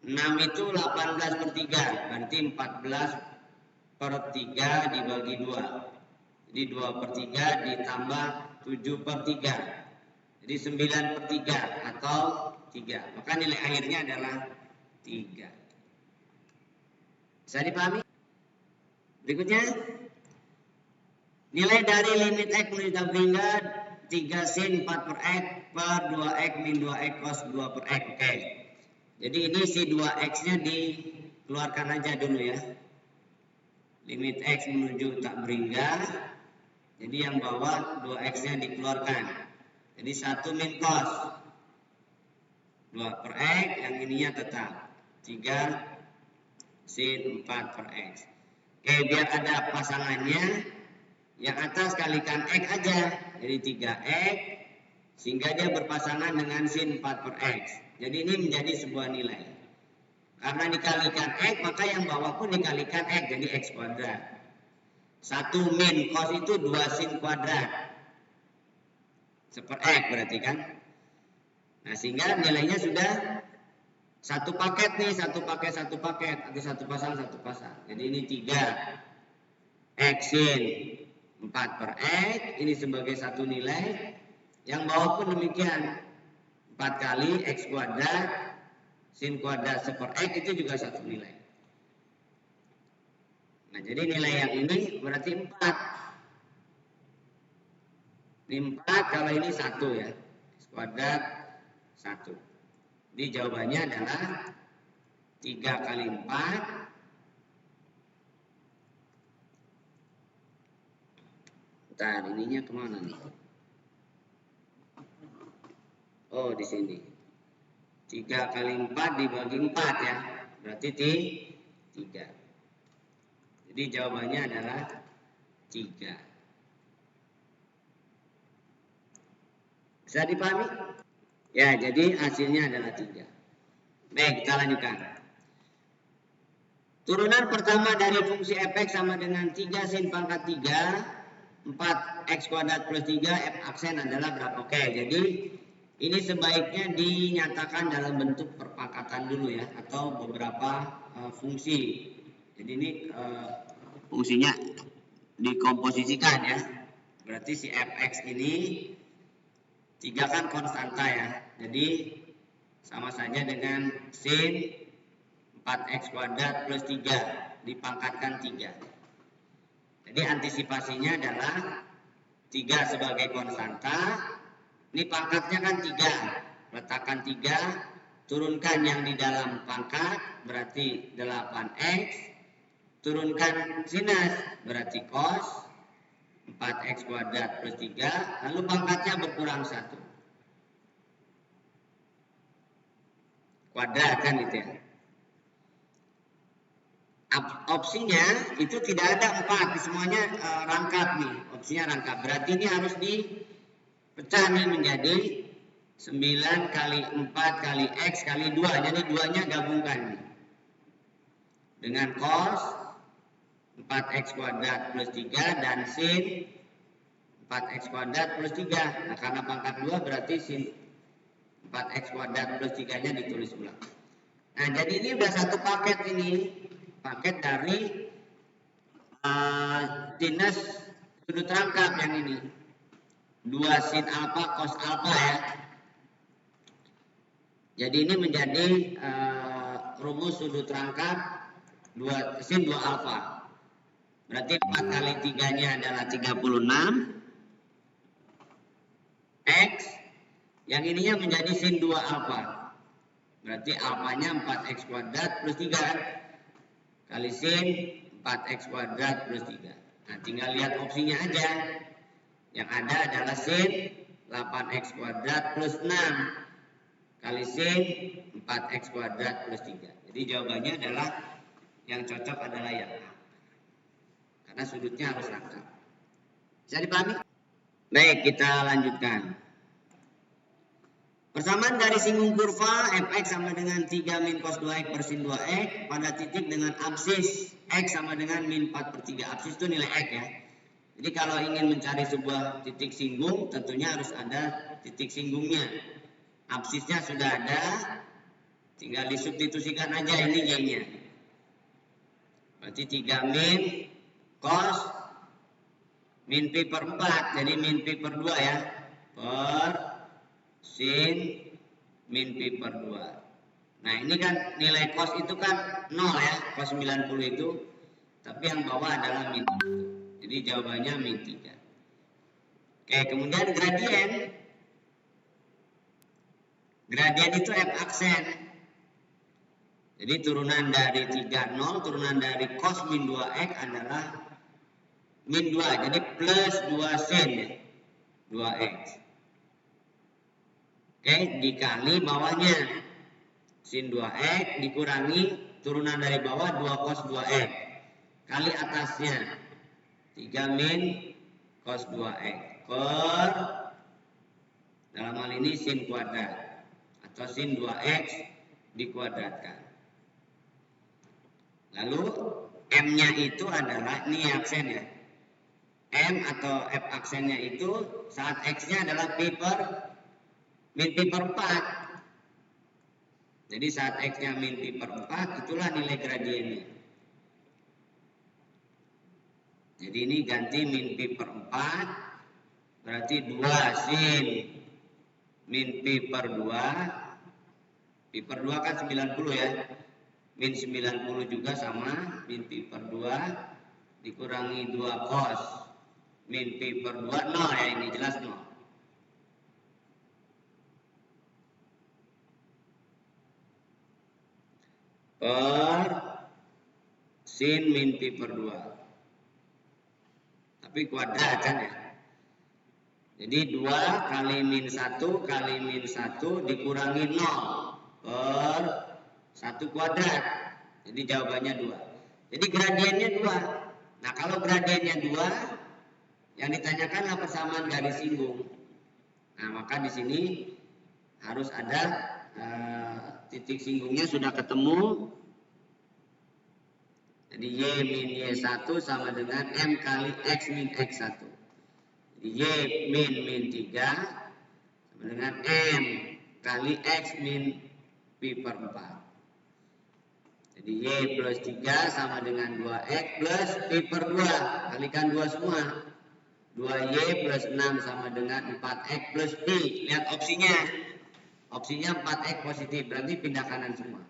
6 itu 18/3 berarti 14/3 dibagi 2. Jadi 2/3 ditambah 7/3. Jadi 9/3 atau 3. Maka nilai akhirnya adalah 3. Bisa dipahami? Berikutnya. Nilai dari limit X menuju tabringga 3 sin 4/X per 2X min 2X cos 2/X. Oke. Jadi ini si 2X-nya dikeluarkan aja dulu ya. Limit X menuju tabringga. Jadi yang bawah 2X-nya dikeluarkan. Jadi 1 min cos 2/X, yang ininya tetap 3 sin 4/X. Oke, biar ada pasangannya, yang atas kalikan X aja. Jadi 3X, sehingga dia berpasangan dengan sin 4/X. Jadi ini menjadi sebuah nilai. Karena dikalikan X, maka yang bawah pun dikalikan X, jadi X kuadrat. 1 min cos itu 2 sin kuadrat 1/X berarti kan. Nah sehingga nilainya sudah satu paket nih, satu paket, atau satu pasang. Jadi ini 3 X sin 4/X, ini sebagai satu nilai. Yang bawah pun demikian, 4 kali X kuadrat sin kuadrat 1/X itu juga satu nilai. Nah jadi nilai yang ini berarti 4. Ini 4, kalau ini 1 ya, X kuadrat 1. Jadi jawabannya adalah 3 kali 4 Bentar, ininya kemana nih? Oh, di sini. 3 kali 4 dibagi 4 ya. Berarti 3. Jadi jawabannya adalah 3. Bisa dipahami? Ya, jadi hasilnya adalah 3. Baik, kita lanjutkan. Turunan pertama dari fungsi fx sama dengan 3 sin pangkat 3, 4x kuadrat plus 3, f aksen adalah berapa? Oke, jadi Ini sebaiknya dinyatakan dalam bentuk perpangkatan dulu ya, atau beberapa fungsi. Jadi ini fungsinya dikomposisikan ya. Berarti si fx ini 3 kan konstanta ya. Jadi sama saja dengan sin 4x kuadrat plus 3 dipangkatkan 3. Jadi antisipasinya adalah 3 sebagai konstanta. Ini pangkatnya kan 3. Letakkan 3, turunkan yang di dalam pangkat, berarti 8x. Turunkan sinus, berarti cos 4x kuadrat plus 3. Lalu pangkatnya berkurang 1. Kuadrat kan gitu ya. Opsinya itu tidak ada 4, semuanya rangkap nih. Opsinya rangkap, berarti ini harus dipecah nih menjadi 9 kali 4 kali x kali 2. Jadi 2-nya gabungkan nih. Dengan cos 4x kuadrat plus 3 dan sin 4x kuadrat plus 3. Nah karena pangkat 2 berarti sin 4x kuadrat plus 3-nya ditulis ulang. Nah jadi ini udah satu paket ini. Paket dari sinus sudut rangkap yang ini. 2 sin alfa cos alfa ya. Jadi ini menjadi rumus sudut rangkap sin 2 alfa. Berarti 4 kali 3-nya adalah 36 x. Yang ininya menjadi sin 2 alfa. Berarti alfanya 4x kuadrat plus 3 kali sin 4x kuadrat plus 3. Nah tinggal lihat opsinya aja. Yang ada adalah sin 8x kuadrat plus 6 kali sin 4x kuadrat plus 3. Jadi jawabannya adalah yang cocok adalah yang A. Karena sudutnya harus rangkap. Bisa dipahami? Baik, kita lanjutkan. Persamaan garis singgung kurva fx sama dengan 3 min cos 2x per sin 2x pada titik dengan absis x sama dengan min 4 per 3. Absis itu nilai x ya. Jadi kalau ingin mencari sebuah titik singgung, tentunya harus ada titik singgungnya. Absisnya sudah ada, tinggal disubstitusikan aja ini y-nya. Berarti 3 min cos min pi per 4, jadi min pi per 2 ya, per sin min pi per 2. Nah ini kan nilai cos itu kan 0 ya, cos 90 itu. Tapi yang bawah adalah min 1. Jadi jawabannya min 3. Oke, kemudian gradien. Gradien itu f aksen. Jadi turunan dari 3, 0, turunan dari cos min 2x adalah min 2. Jadi plus 2 sin 2x. Oke, dikali bawahnya sin 2x dikurangi turunan dari bawah 2 cos 2x kali atasnya 3 min cos 2x per dalam hal ini sin kuadrat atau sin 2x dikuadratkan. Lalu m-nya itu adalah ini aksen ya. M atau f aksennya itu saat x-nya adalah pi per min pi per 4. Jadi saat x-nya min pi per 4, itulah nilai gradiennya. Jadi ini ganti min pi per 4, berarti 2 sin min pi per 2. Pi per 2 kan 90 ya. Min 90 juga sama, min pi per 2 dikurangi 2 cos min pi per 2, 0 ya, ini jelas 0. Per sin min pi per 2. Tapi kuadrat kan ya. Jadi 2 kali min 1 kali min 1 dikurangi 0 per 1 kuadrat. Jadi jawabannya 2. Jadi gradiennya 2. Nah kalau gradiennya 2, yang ditanyakan adalah persamaan garis singgung. Nah maka di sini harus ada titik singgungnya sudah ketemu. Jadi y min y1 sama dengan m kali x min x1. Jadi y min 3 sama dengan M kali X min Pi per 4. Jadi Y plus 3 sama dengan 2X plus Pi per 2. Kalikan 2 semua. 2Y plus 6 sama dengan 4X plus Pi. Lihat opsinya. Opsinya 4X positif. Berarti pindah kanan semua.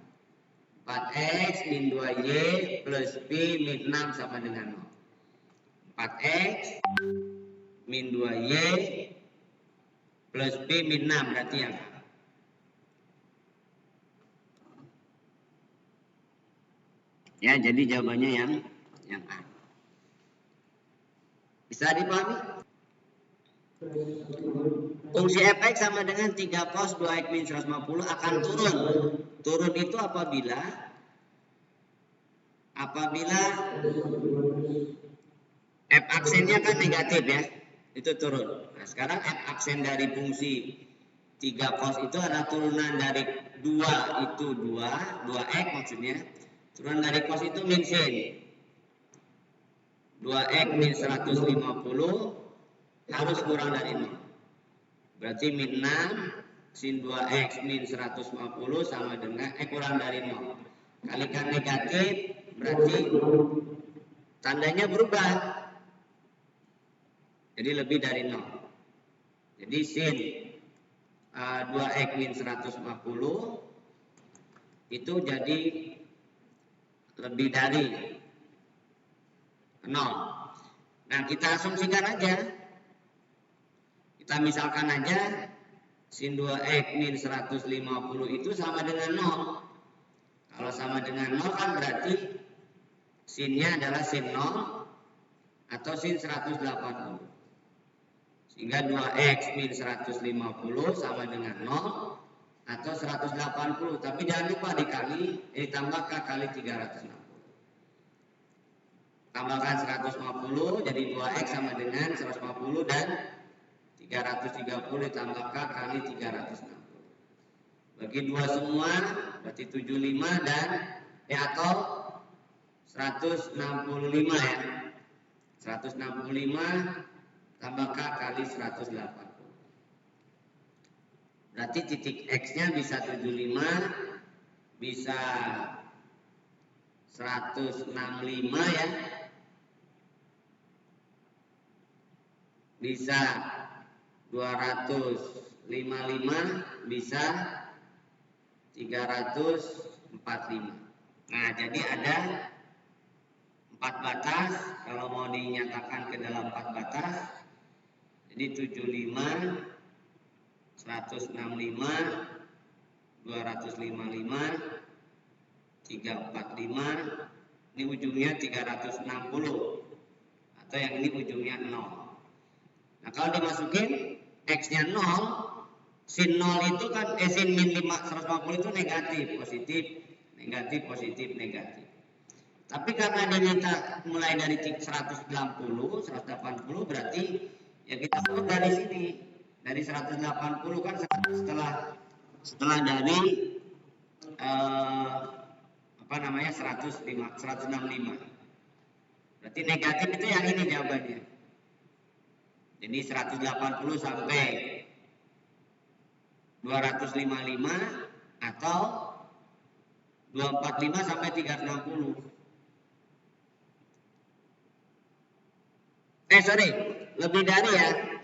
4X min 2Y plus Pi min 6 sama dengan 0. 4X min 2Y plus Pi min 6. Berarti yang A. Ya, jadi jawabannya yang A. Bisa dipahami? Fungsi fx sama dengan 3 cos 2x min 150 akan turun. Turun itu apabila f aksennya kan negatif ya. Itu turun. Nah, sekarang f aksen dari fungsi 3 cos itu adalah turunan dari 2 itu 2x maksudnya. Turunan dari cos itu min sin. 2x min 150 harus kurang dari 0. Berarti min 6 sin 2x min 150 sama dengan kurang dari 0. Kalikan negatif berarti tandanya berubah. Jadi lebih dari 0. Jadi sin 2x min 150 itu jadi lebih dari 0. Nah, kita asumsikan aja. Kita misalkan aja sin 2x min 150 itu sama dengan 0. Kalau sama dengan 0 kan berarti sinnya adalah sin 0 atau sin 180. Sehingga 2x min 150 sama dengan 0 atau 180. Tapi jangan lupa ditambahkan kali 360. Tambahkan 150 jadi 2x sama dengan 150 dan 330 ditambahkan kali 360. Bagi 2 semua berarti 75 dan atau 165 ya. 165 tambahkan kali 180. Berarti titik X-nya bisa 75, bisa 165 ya. Bisa 255, bisa 345. Nah, jadi ada 4 batas. Kalau mau dinyatakan ke dalam 4 batas, jadi 75, 165, 255, 345, ini ujungnya 360, atau yang ini ujungnya 0. Nah, kalau dimasukin X-nya 0, sin 0 itu kan sin min 150 itu negatif, positif, negatif, positif, negatif. Tapi karena diminta mulai dari 180 berarti ya kita mulai dari sini. Dari 180 kan setelah dari 165. Berarti negatif itu yang ini jawabannya. Jadi 180 sampai 255 atau 245 sampai 360. Lebih dari ya.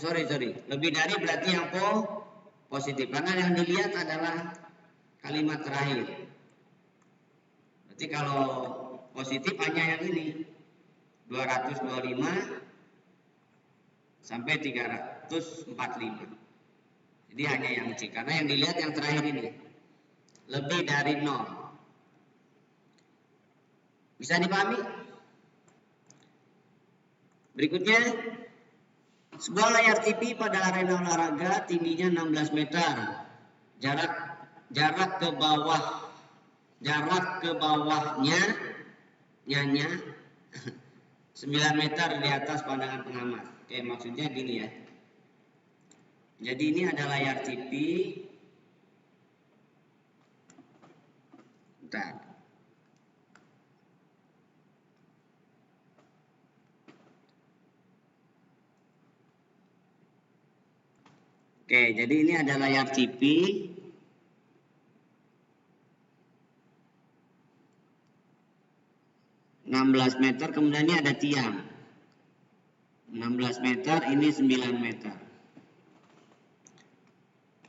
Lebih dari berarti yang positif. Karena yang dilihat adalah kalimat terakhir. Berarti kalau positif hanya yang ini. 225 sampai 345. Jadi hanya yang C. Karena yang dilihat yang terakhir ini. Lebih dari 0. Bisa dipahami? Berikutnya, sebuah layar TV pada arena olahraga tingginya 16 meter. Jarak ke bawahnya 9 meter di atas pandangan pengamat. Oke, maksudnya gini ya. Jadi ini ada layar TV. Bentar. Oke, jadi ini ada layar TV. Meter, kemudian ini ada tiang. 16 meter, ini 9 meter.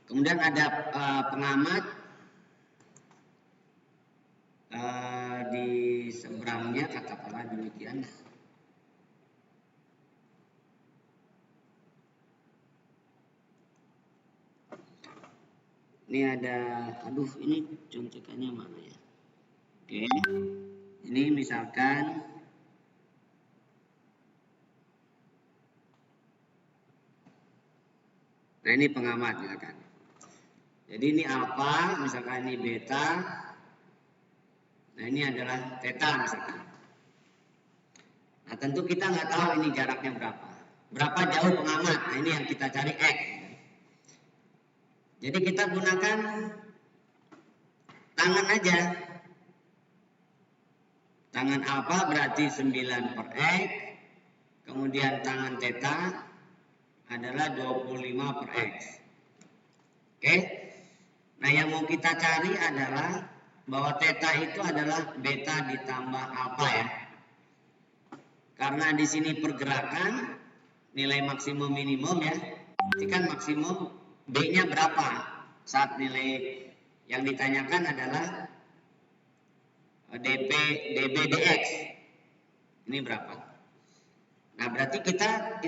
Kemudian ada pengamat di seberangnya, katakanlah demikian. Ini ada, aduh ini contekannya mana ya? Oke, ini misalkan nah ini pengamat misalkan. Jadi ini alfa, misalkan ini beta. Nah ini adalah theta misalkan. Nah tentu kita nggak tahu ini jaraknya berapa. Berapa jauh pengamat? Nah ini yang kita cari X. Jadi kita gunakan tangan aja. Tangan alfa berarti 9 per X. Kemudian tangan theta adalah 25 per X. Oke. Nah yang mau kita cari adalah bahwa theta itu adalah beta ditambah alfa ya. Karena di sini pergerakan nilai maksimum minimum ya. Ini kan maksimum B-nya berapa? Saat nilai yang ditanyakan adalah dB dx. Ini berapa? Nah, berarti kita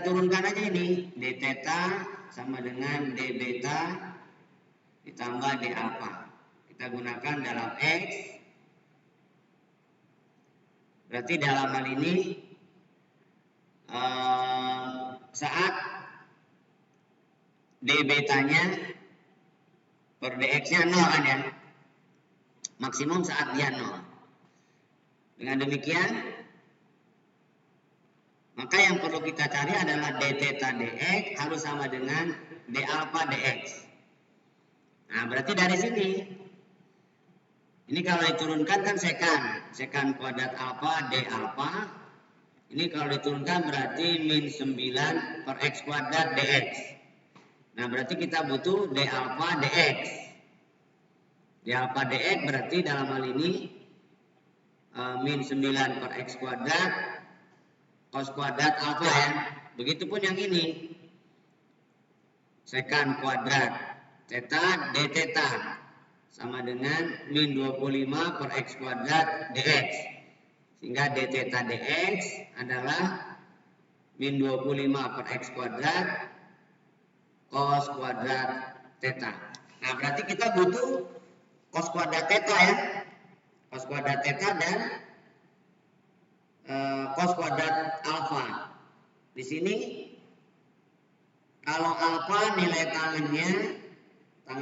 turunkan aja ini. D theta sama dengan D beta ditambah D alpha. Kita gunakan dalam X. Berarti dalam hal ini saat D betanya per dx-nya 0 kan ya. Maksimum saat dia 0. Dengan demikian, maka yang perlu kita cari adalah d theta dx harus sama dengan d alpha dx. Nah, berarti dari sini, ini kalau diturunkan kan sekan kuadrat alpha d alpha. Ini kalau diturunkan berarti min 9 per x kuadrat dx. Nah, berarti kita butuh d alpha dx. D alpha dx berarti dalam hal ini min 9 per x kuadrat cos kuadrat alpha ya. Begitupun yang ini. Sekan kuadrat theta d theta sama dengan min 25 per x kuadrat dx. Sehingga d theta dx adalah min 25 per x kuadrat cos kuadrat theta. Nah, berarti kita butuh cos kuadrat theta ya. Cos kuadrat theta dan cos kuadrat alfa. Di sini kalau alfa nilai tangan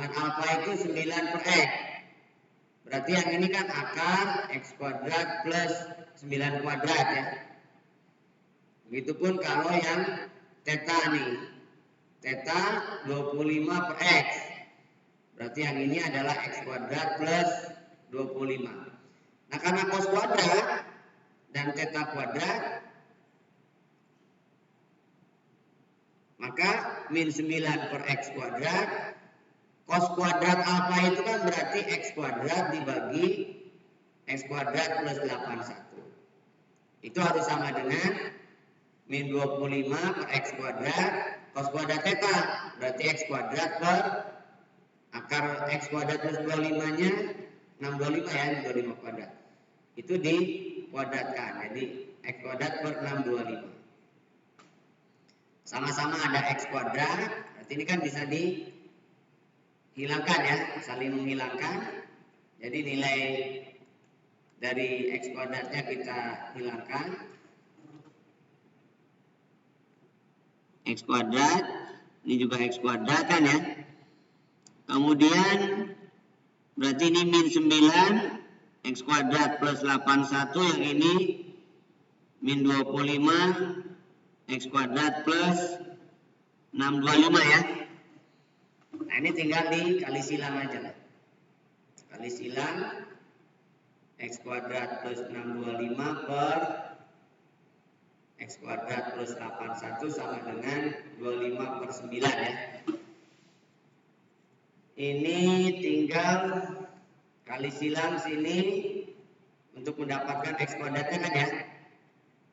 alfa itu 9 per x. Berarti yang ini kan akar x kuadrat plus 9 kuadrat ya. Begitupun kalau yang theta nih. Theta 25 per x. Berarti yang ini adalah x kuadrat plus 25. Nah, karena cos kuadrat dan theta kuadrat, maka min 9 per x kuadrat, cos kuadrat alfa itu kan berarti x kuadrat dibagi x kuadrat plus 81. Itu harus sama dengan min 25 per x kuadrat, cos kuadrat theta, berarti x kuadrat per akar x kuadrat plus 25-nya 625 ya, 25 kuadrat. Itu dikuadratkan, jadi x kuadrat per 625. Sama-sama ada x kuadrat, berarti ini kan bisa dihilangkan ya, saling menghilangkan. Jadi nilai dari x kuadratnya kita hilangkan. X kuadrat, ini juga x kuadrat kan ya. Kemudian berarti ini min 9 x kuadrat plus 81, yang ini min 25 x kuadrat plus 625 ya. Nah, ini tinggal dikali silang aja lah. Kali silang x kuadrat plus 625 per x kuadrat plus 81 sama dengan 25 per 9 ya. Ini tinggal kali silang sini untuk mendapatkan X kuadratnya kan ya.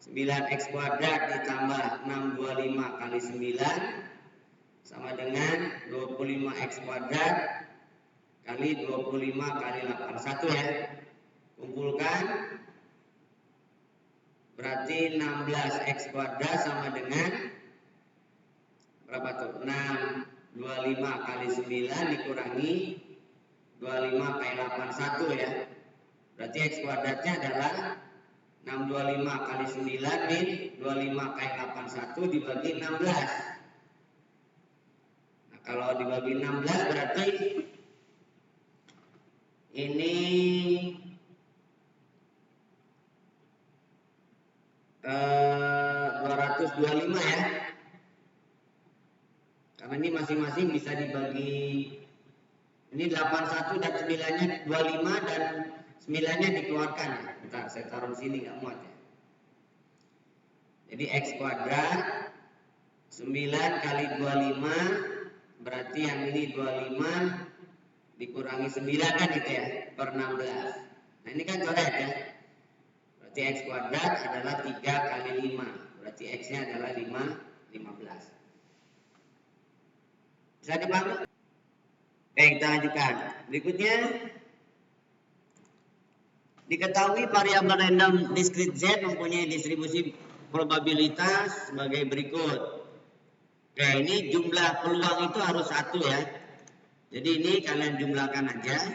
9X kuadrat ditambah 625 kali 9 sama dengan 25X kuadrat kali 25 kali 81 ya. Kumpulkan berarti 16X kuadrat sama dengan berapa tuh? 625 kali 9 dikurangi 25 kali 81 ya. Berarti X kuadratnya adalah 625 kali 9 min 25 kali 81 dibagi 16. Nah, kalau dibagi 16 berarti ini 225 ya. Karena ini masing-masing bisa dibagi, ini 81 dan 9-nya 25 dan 9-nya dikeluarkan. Bentar, saya taruh di sini nggak muat ya. Jadi X kuadrat 9 kali 25 berarti yang ini 25 dikurangi 9 kan gitu ya, per 16. Nah ini kan coret ya. Berarti X kuadrat adalah 3 kali 5. Berarti X-nya adalah 15. Bisa dipahami? Oke, kita lanjutkan. Berikutnya, diketahui variabel random discrete Z mempunyai distribusi probabilitas sebagai berikut. Oke, ini jumlah peluang itu harus 1 ya. Jadi ini kalian jumlahkan aja.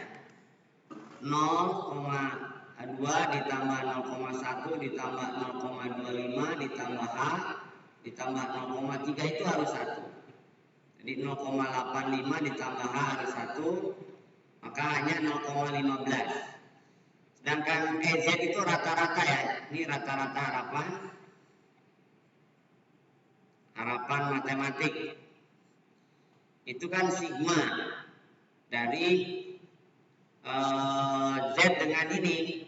0,2 ditambah 0,1 ditambah 0,25 ditambah H ditambah 0,3 itu harus 1. Jadi 0,85 ditambah H harus 1, maka hanya 0,15. Sedangkan EZ itu rata-rata ya. Ini rata-rata harapan matematik. Itu kan sigma dari Z dengan ini.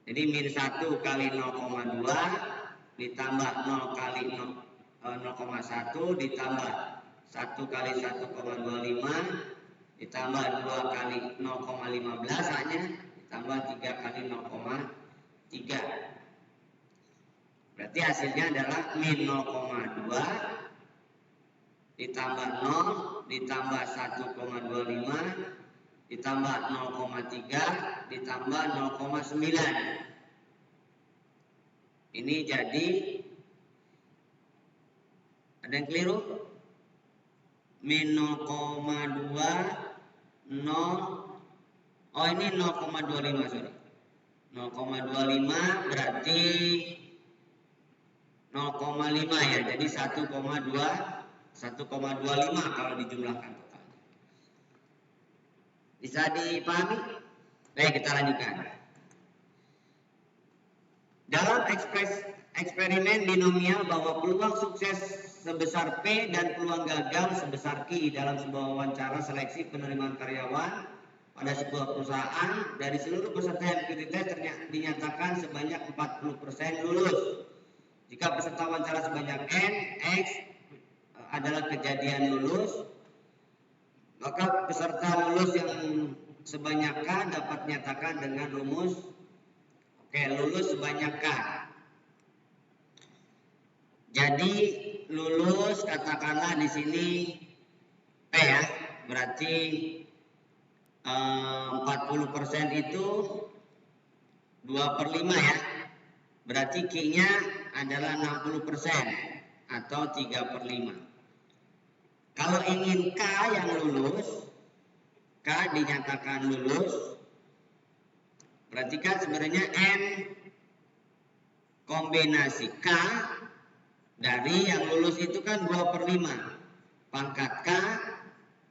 Jadi min 1 kali 0,2 ditambah 0 kali 0,1 ditambah 1 kali 1,25 ditambah 2 kali 0,15 hanya ditambah 3 kali 0,3. Berarti hasilnya adalah min 0,2 ditambah 0 ditambah 1,25 ditambah 0,3 ditambah 0,9. Ini jadi, ada yang keliru? Min 0,2 0, oh ini 0,25 sorry. 0,25 berarti 0,5 ya. Jadi 1,25 kalau dijumlahkan totalnya. Bisa dipahami? Baik, kita lanjutkan. Dalam eksperimen binomial bahwa peluang sukses sebesar P dan peluang gagal sebesar Q dalam sebuah wawancara seleksi penerimaan karyawan pada sebuah perusahaan, dari seluruh peserta yang mengikuti tes dinyatakan sebanyak 40% lulus. Jika peserta wawancara sebanyak N, X adalah kejadian lulus, maka peserta lulus yang sebanyak K dapat dinyatakan dengan rumus lulus sebanyak K. Jadi lulus katakanlah di sini P ya, berarti 40% itu 2/5 ya. Berarti Q-nya adalah 60% atau 3/5. Kalau ingin K yang lulus, K dinyatakan lulus, berarti kan sebenarnya N kombinasi K dari yang lulus itu kan 2/5. Pangkat K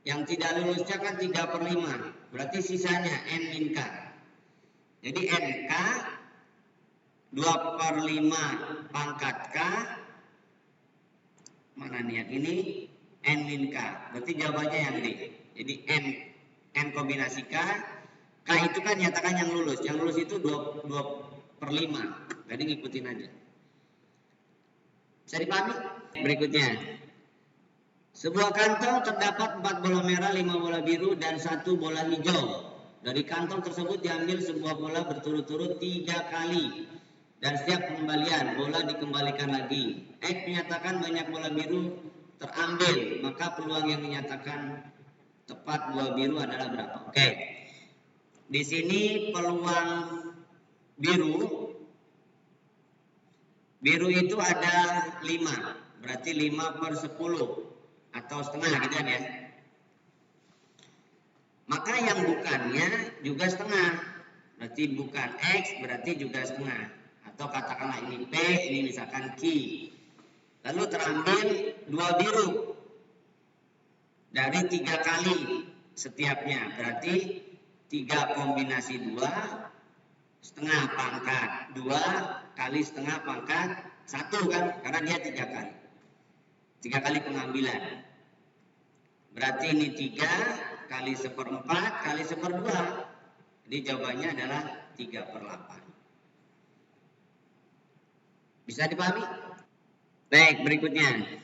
yang tidak lulusnya kan 3/5. Berarti sisanya N min K. Jadi NK 2/5 pangkat K. Mana nih yang ini? N min K. Berarti jawabannya yang D. Jadi N kombinasi K. K itu kan nyatakan yang lulus. Yang lulus itu 2/5. Jadi ngikutin aja. Bisa dipahami? Berikutnya. Sebuah kantong terdapat 4 bola merah, 5 bola biru, dan 1 bola hijau. Dari kantong tersebut diambil sebuah bola berturut-turut 3 kali. Dan setiap pengembalian, bola dikembalikan lagi. X menyatakan banyak bola biru terambil, maka peluang yang menyatakan tepat bola biru adalah berapa? Oke. Di sini peluang biru itu ada 5. Berarti 5/10. Atau setengah gitu kan ya. Maka yang bukannya juga setengah. Berarti bukan X berarti juga setengah. Atau katakanlah ini P, ini misalkan Q. Lalu terambil 2 biru. Dari 3 kali setiapnya. Berarti 3 kombinasi 2 setengah pangkat 2 kali setengah pangkat 1 kan. Karena dia 3 kali. 3 kali pengambilan. Berarti ini 3 kali 1/4 kali 1/2. Jadi jawabannya adalah 3/8. Bisa dipahami? Baik, berikutnya.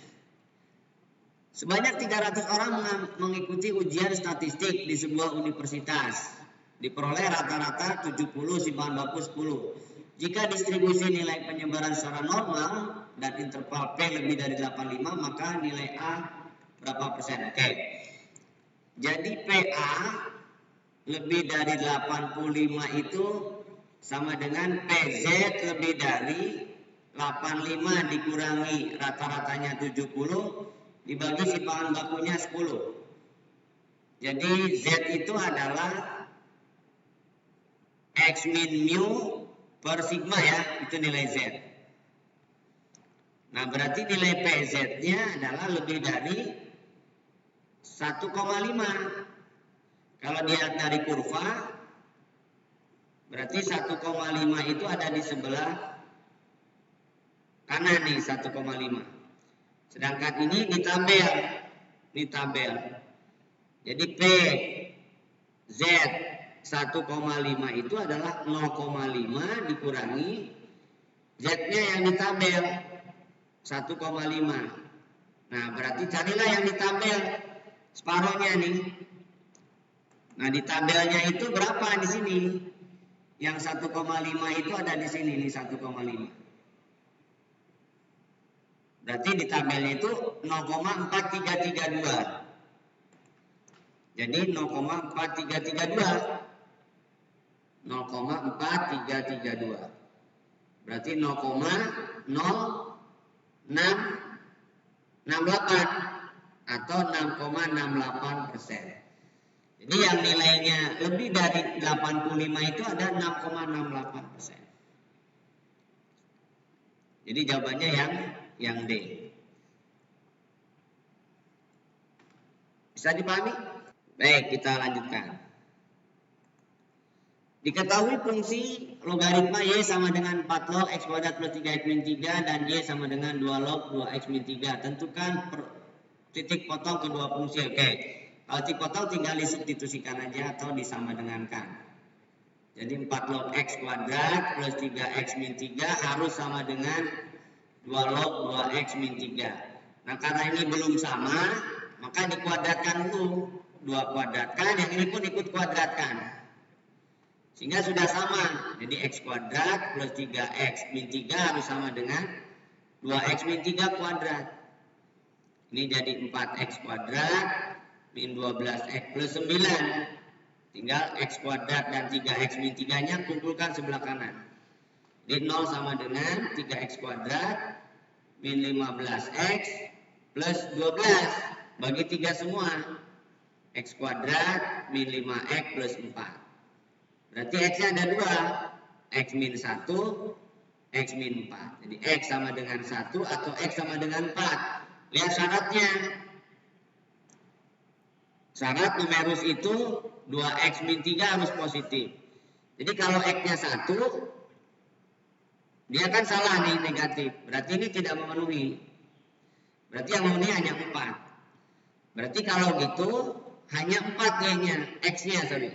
Sebanyak 300 orang mengikuti ujian statistik di sebuah universitas. Diperoleh rata-rata 70, si bahan baku 10. Jika distribusi nilai penyebaran secara normal dan interval P lebih dari 85, maka nilai A berapa persen? Oke. Jadi PA lebih dari 85 itu sama dengan PZ lebih dari 85 dikurangi rata-ratanya 70 dibagi si bahan bakunya 10. Jadi Z itu adalah X min mu per sigma ya, itu nilai Z. Nah, berarti nilai PZ-nya adalah lebih dari 1,5. Kalau dilihat dari kurva, berarti 1,5 itu ada di sebelah kanan nih, 1,5. Sedangkan ini di tabel. Jadi P Z 1,5 itu adalah 0,5 dikurangi Z-nya yang di tabel 1,5. Nah, berarti carilah yang di tabel separohnya nih. Nah, di tabelnya itu berapa di sini? Yang 1,5 itu ada di sini nih, 1,5. Berarti di tabelnya itu 0,4332. Jadi 0,4332. 0,4332. Berarti 0,0668 atau 6,68%. Jadi yang nilainya lebih dari 85 itu ada 6,68%. Jadi jawabannya yang D. Bisa dipahami? Baik, kita lanjutkan. Diketahui fungsi logaritma Y sama dengan 4 log X kuadrat plus 3X min 3 dan Y sama dengan 2 log 2X min 3. Tentukan titik potong kedua fungsi. Oke. Kalau titik potong tinggal disubstitusikan aja atau disama dengankan. Jadi 4 log X kuadrat plus 3X min 3 harus sama dengan 2 log 2X min 3. Nah, karena ini belum sama, maka dikuadratkan dulu. 2 kuadratkan, yang ini pun ikut kuadratkan. Sehingga sudah sama. Jadi X kuadrat plus 3X min 3 harus sama dengan 2X min 3 kuadrat. Ini jadi 4X kuadrat min 12X plus 9. Tinggal X kuadrat dan 3X min 3-nya kumpulkan sebelah kanan. Jadi 0 sama dengan 3X kuadrat min 15X plus 12. Bagi 3 semua. X kuadrat min 5X plus 4. Berarti X-nya ada 2. X min 1, X min 4. Jadi X sama dengan 1 atau X sama dengan 4. Lihat syaratnya. Syarat numerus itu 2X min 3 harus positif. Jadi kalau X-nya 1, dia kan salah nih, negatif. Berarti ini tidak memenuhi. Berarti yang memenuhi hanya 4. Berarti kalau gitu hanya 4 Y-nya, X-nya sorry.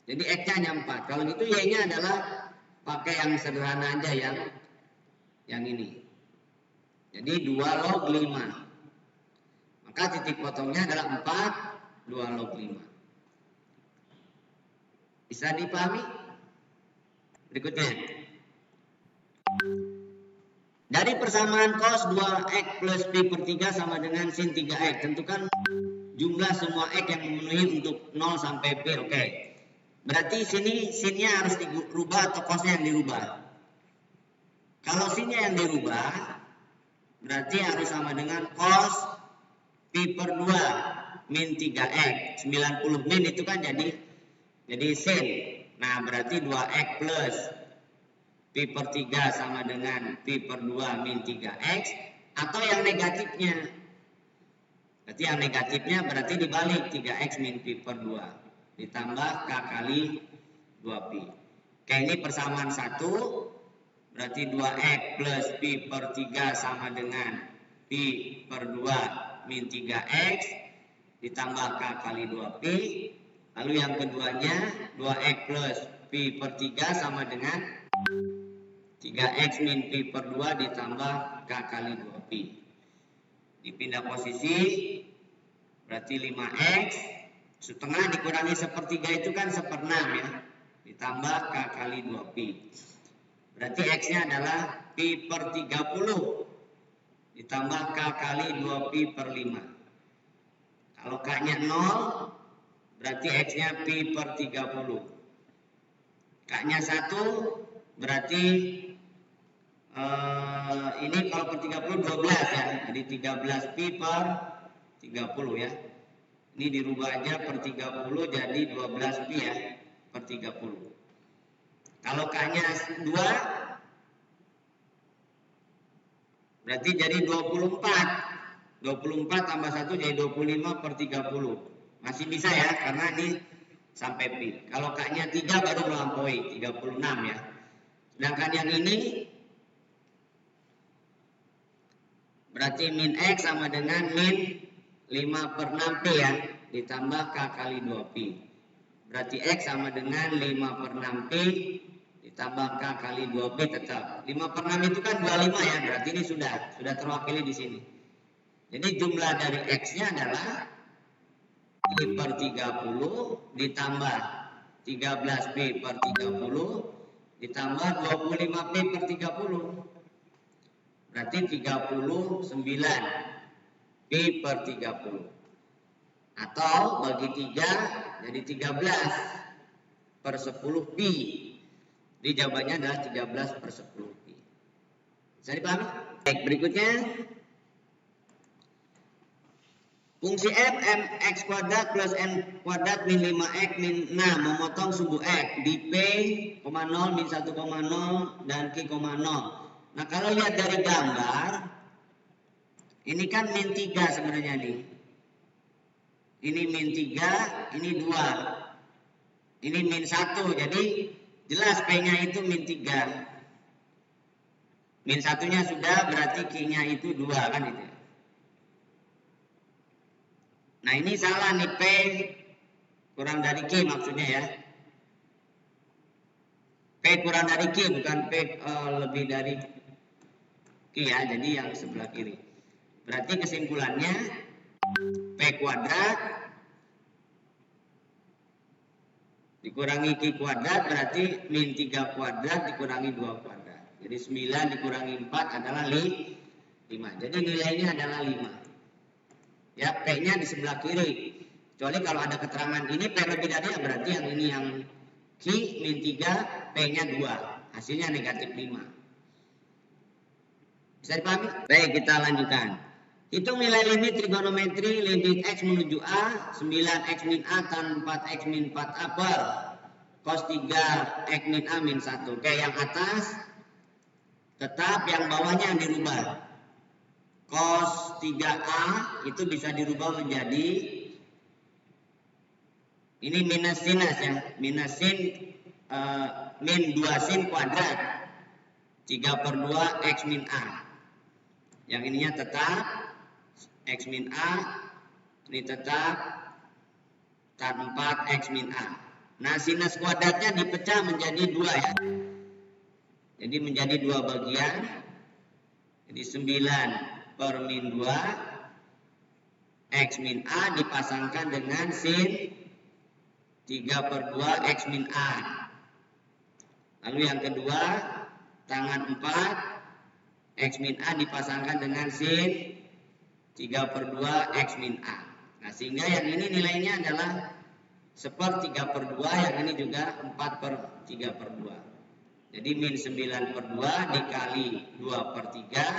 Jadi X-nya hanya 4. Kalau gitu Y-nya adalah pakai yang sederhana aja yang ini. Jadi 2 log 5. Maka titik potongnya adalah 4, 2 log 5. Bisa dipahami? Berikutnya. Dari persamaan cos 2x plus pi per 3 sama dengan sin 3x. Tentukan jumlah semua x yang memenuhi untuk 0 sampai pi. Oke. Berarti sini sinnya harus dirubah atau cosnya yang dirubah. Kalau sinnya yang dirubah, berarti harus sama dengan cos pi per 2 min 3x. 90 min itu kan jadi sin. Nah, berarti 2x plus pi per 3 sama dengan pi per 2 min 3x. Atau yang negatifnya. Berarti yang negatifnya berarti dibalik 3x min pi per 2. Ditambah k kali 2pi. Oke, ini persamaan 1. Berarti 2x plus pi per 3 sama dengan pi per 2 min 3x. Ditambah k kali 2pi. Lalu yang keduanya 2x plus pi per 3 sama dengan 3x min pi per 2 ditambah k kali 2pi. Dipindah posisi, berarti 5x. Setengah dikurangi sepertiga itu kan 1/6 ya. Ditambah k kali 2pi. Berarti x-nya adalah pi per 30. Ditambah k kali 2pi per 5. Kalau k-nya 0, berarti x-nya pi per 30. K-nya 1, berarti ini kalau per 30 12 ya. Jadi 13 pi per 30 ya. Ini dirubah aja per 30 jadi 12 pi ya per 30. Kalau K-nya 2 berarti jadi 24. 24 tambah 1 jadi 25 per 30. Masih bisa ya karena ini sampai pi. Kalau K-nya 3 baru melampaui 36 ya. Sedangkan yang ini berarti min x sama dengan min 5 per 6 pi ya. Ditambah k kali 2pi. Berarti x sama dengan 5 per 6 pi. Ditambah k kali 2pi tetap. 5 per 6 itu kan 25 ya. Berarti ini sudah terwakili di sini. Jadi jumlah dari x-nya adalah pi per 30 ditambah 13 pi per 30 ditambah 25 pi per 30. Berarti 39 pi per 30. Atau bagi 3 jadi 13 per 10 pi. Jadi jawabannya adalah 13 per 10 pi. Bisa dipahami? Baik, berikutnya. Fungsi f mx kuadrat plus n kuadrat min 5x min 6 memotong sumbu x di p, 0, min 1,0 dan q, 0. Nah, kalau lihat dari gambar, ini kan min 3 sebenarnya nih. Ini min 3, ini 2. Ini min 1, jadi jelas P-nya itu min 3. Min 1-nya sudah, berarti Q-nya itu 2 kan itu. Nah, ini salah nih, P kurang dari Q maksudnya ya. P kurang dari Q, bukan P lebih dari Q ya, jadi yang sebelah kiri. Berarti kesimpulannya P kuadrat dikurangi Q kuadrat berarti min 3 kuadrat dikurangi 2 kuadrat. Jadi 9 dikurangi 4 adalah 5. Jadi nilainya adalah 5. Ya, P-nya di sebelah kiri. Kecuali kalau ada keterangan ini P lebih dari A, berarti yang ini yang Q min 3, P-nya 2. Hasilnya negatif 5. Bisa dipahami? Baik, kita lanjutkan. Hitung nilai limit trigonometri limit x menuju A, 9x min A tan 4x min 4A per cos 3x min A min 1. Oke, yang atas tetap, yang bawahnya yang dirubah. Cos 3A itu bisa dirubah menjadi ini minus sinus ya, minus sin min 2 sin kuadrat 3 per 2 x min A. Yang ininya tetap x min A, ini tetap tan 4 x min A. Nah, sinus kuadratnya dipecah menjadi 2 ya. Jadi menjadi 2 bagian. Jadi 9 per min 2 X min A dipasangkan dengan sin 3/2 X min A. Lalu yang kedua, tangan 4 X min A dipasangkan dengan sin 3/2 X min A. Nah, sehingga yang ini nilainya adalah 1/3/2, yang ini juga 4/3/2. Jadi min 9/2 dikali 2/3,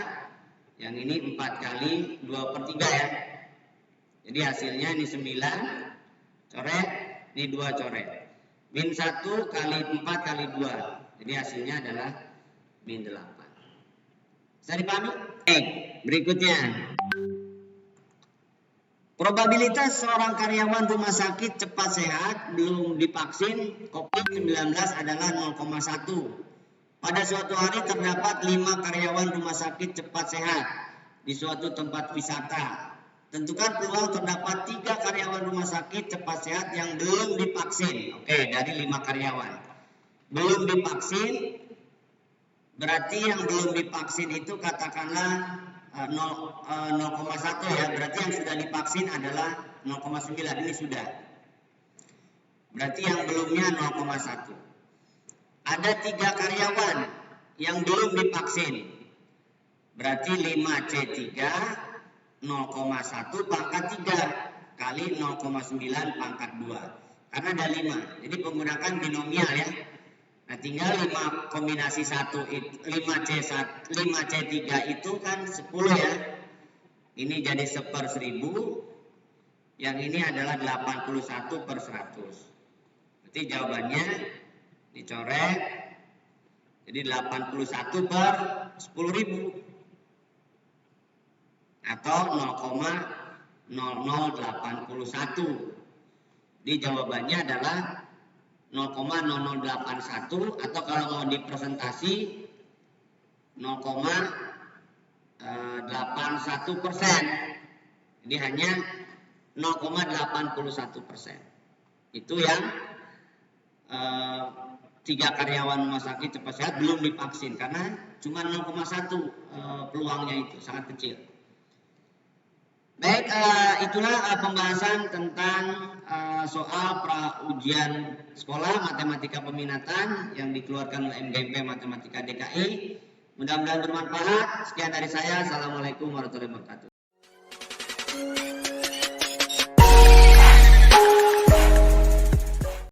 yang ini 4 kali 2/3 ya. Jadi hasilnya ini 9 coret, ini 2 coret. Min 1 kali 4 kali 2. Jadi hasilnya adalah min 8. Bisa dipahami? Berikutnya. Probabilitas seorang karyawan rumah sakit cepat sehat belum divaksin COVID-19 adalah 0,1. Pada suatu hari terdapat 5 karyawan rumah sakit cepat sehat di suatu tempat wisata. Tentukan peluang terdapat 3 karyawan rumah sakit cepat sehat yang belum divaksin. Oke, dari 5 karyawan. Belum divaksin, berarti yang belum divaksin itu katakanlah 0,1 ya. Berarti yang sudah divaksin adalah 0,9. Ini sudah. Berarti yang belumnya 0,1. Ada 3 karyawan yang belum divaksin. Berarti 5C3 0,1 pangkat 3 kali 0,9 pangkat 2. Karena ada 5. Jadi menggunakan binomial ya. Nah, tinggal 5 kombinasi 1 5C3 itu kan 10 ya. Ini jadi 1/1000. Yang ini adalah 81/100. Berarti jawabannya dicoret. Jadi 81/10.000 atau 0,0081. Jadi jawabannya adalah 0,0081 atau kalau mau dipresentasi 0,81%. Jadi hanya 0,81%. Itu yang 3 karyawan rumah sakit cepat sehat belum divaksin karena cuma 0,1 peluangnya, itu sangat kecil. Baik, itulah pembahasan tentang soal pra ujian sekolah matematika peminatan yang dikeluarkan oleh MGMP Matematika DKI. Mudah-mudahan bermanfaat. Sekian dari saya. Assalamualaikum warahmatullahi wabarakatuh.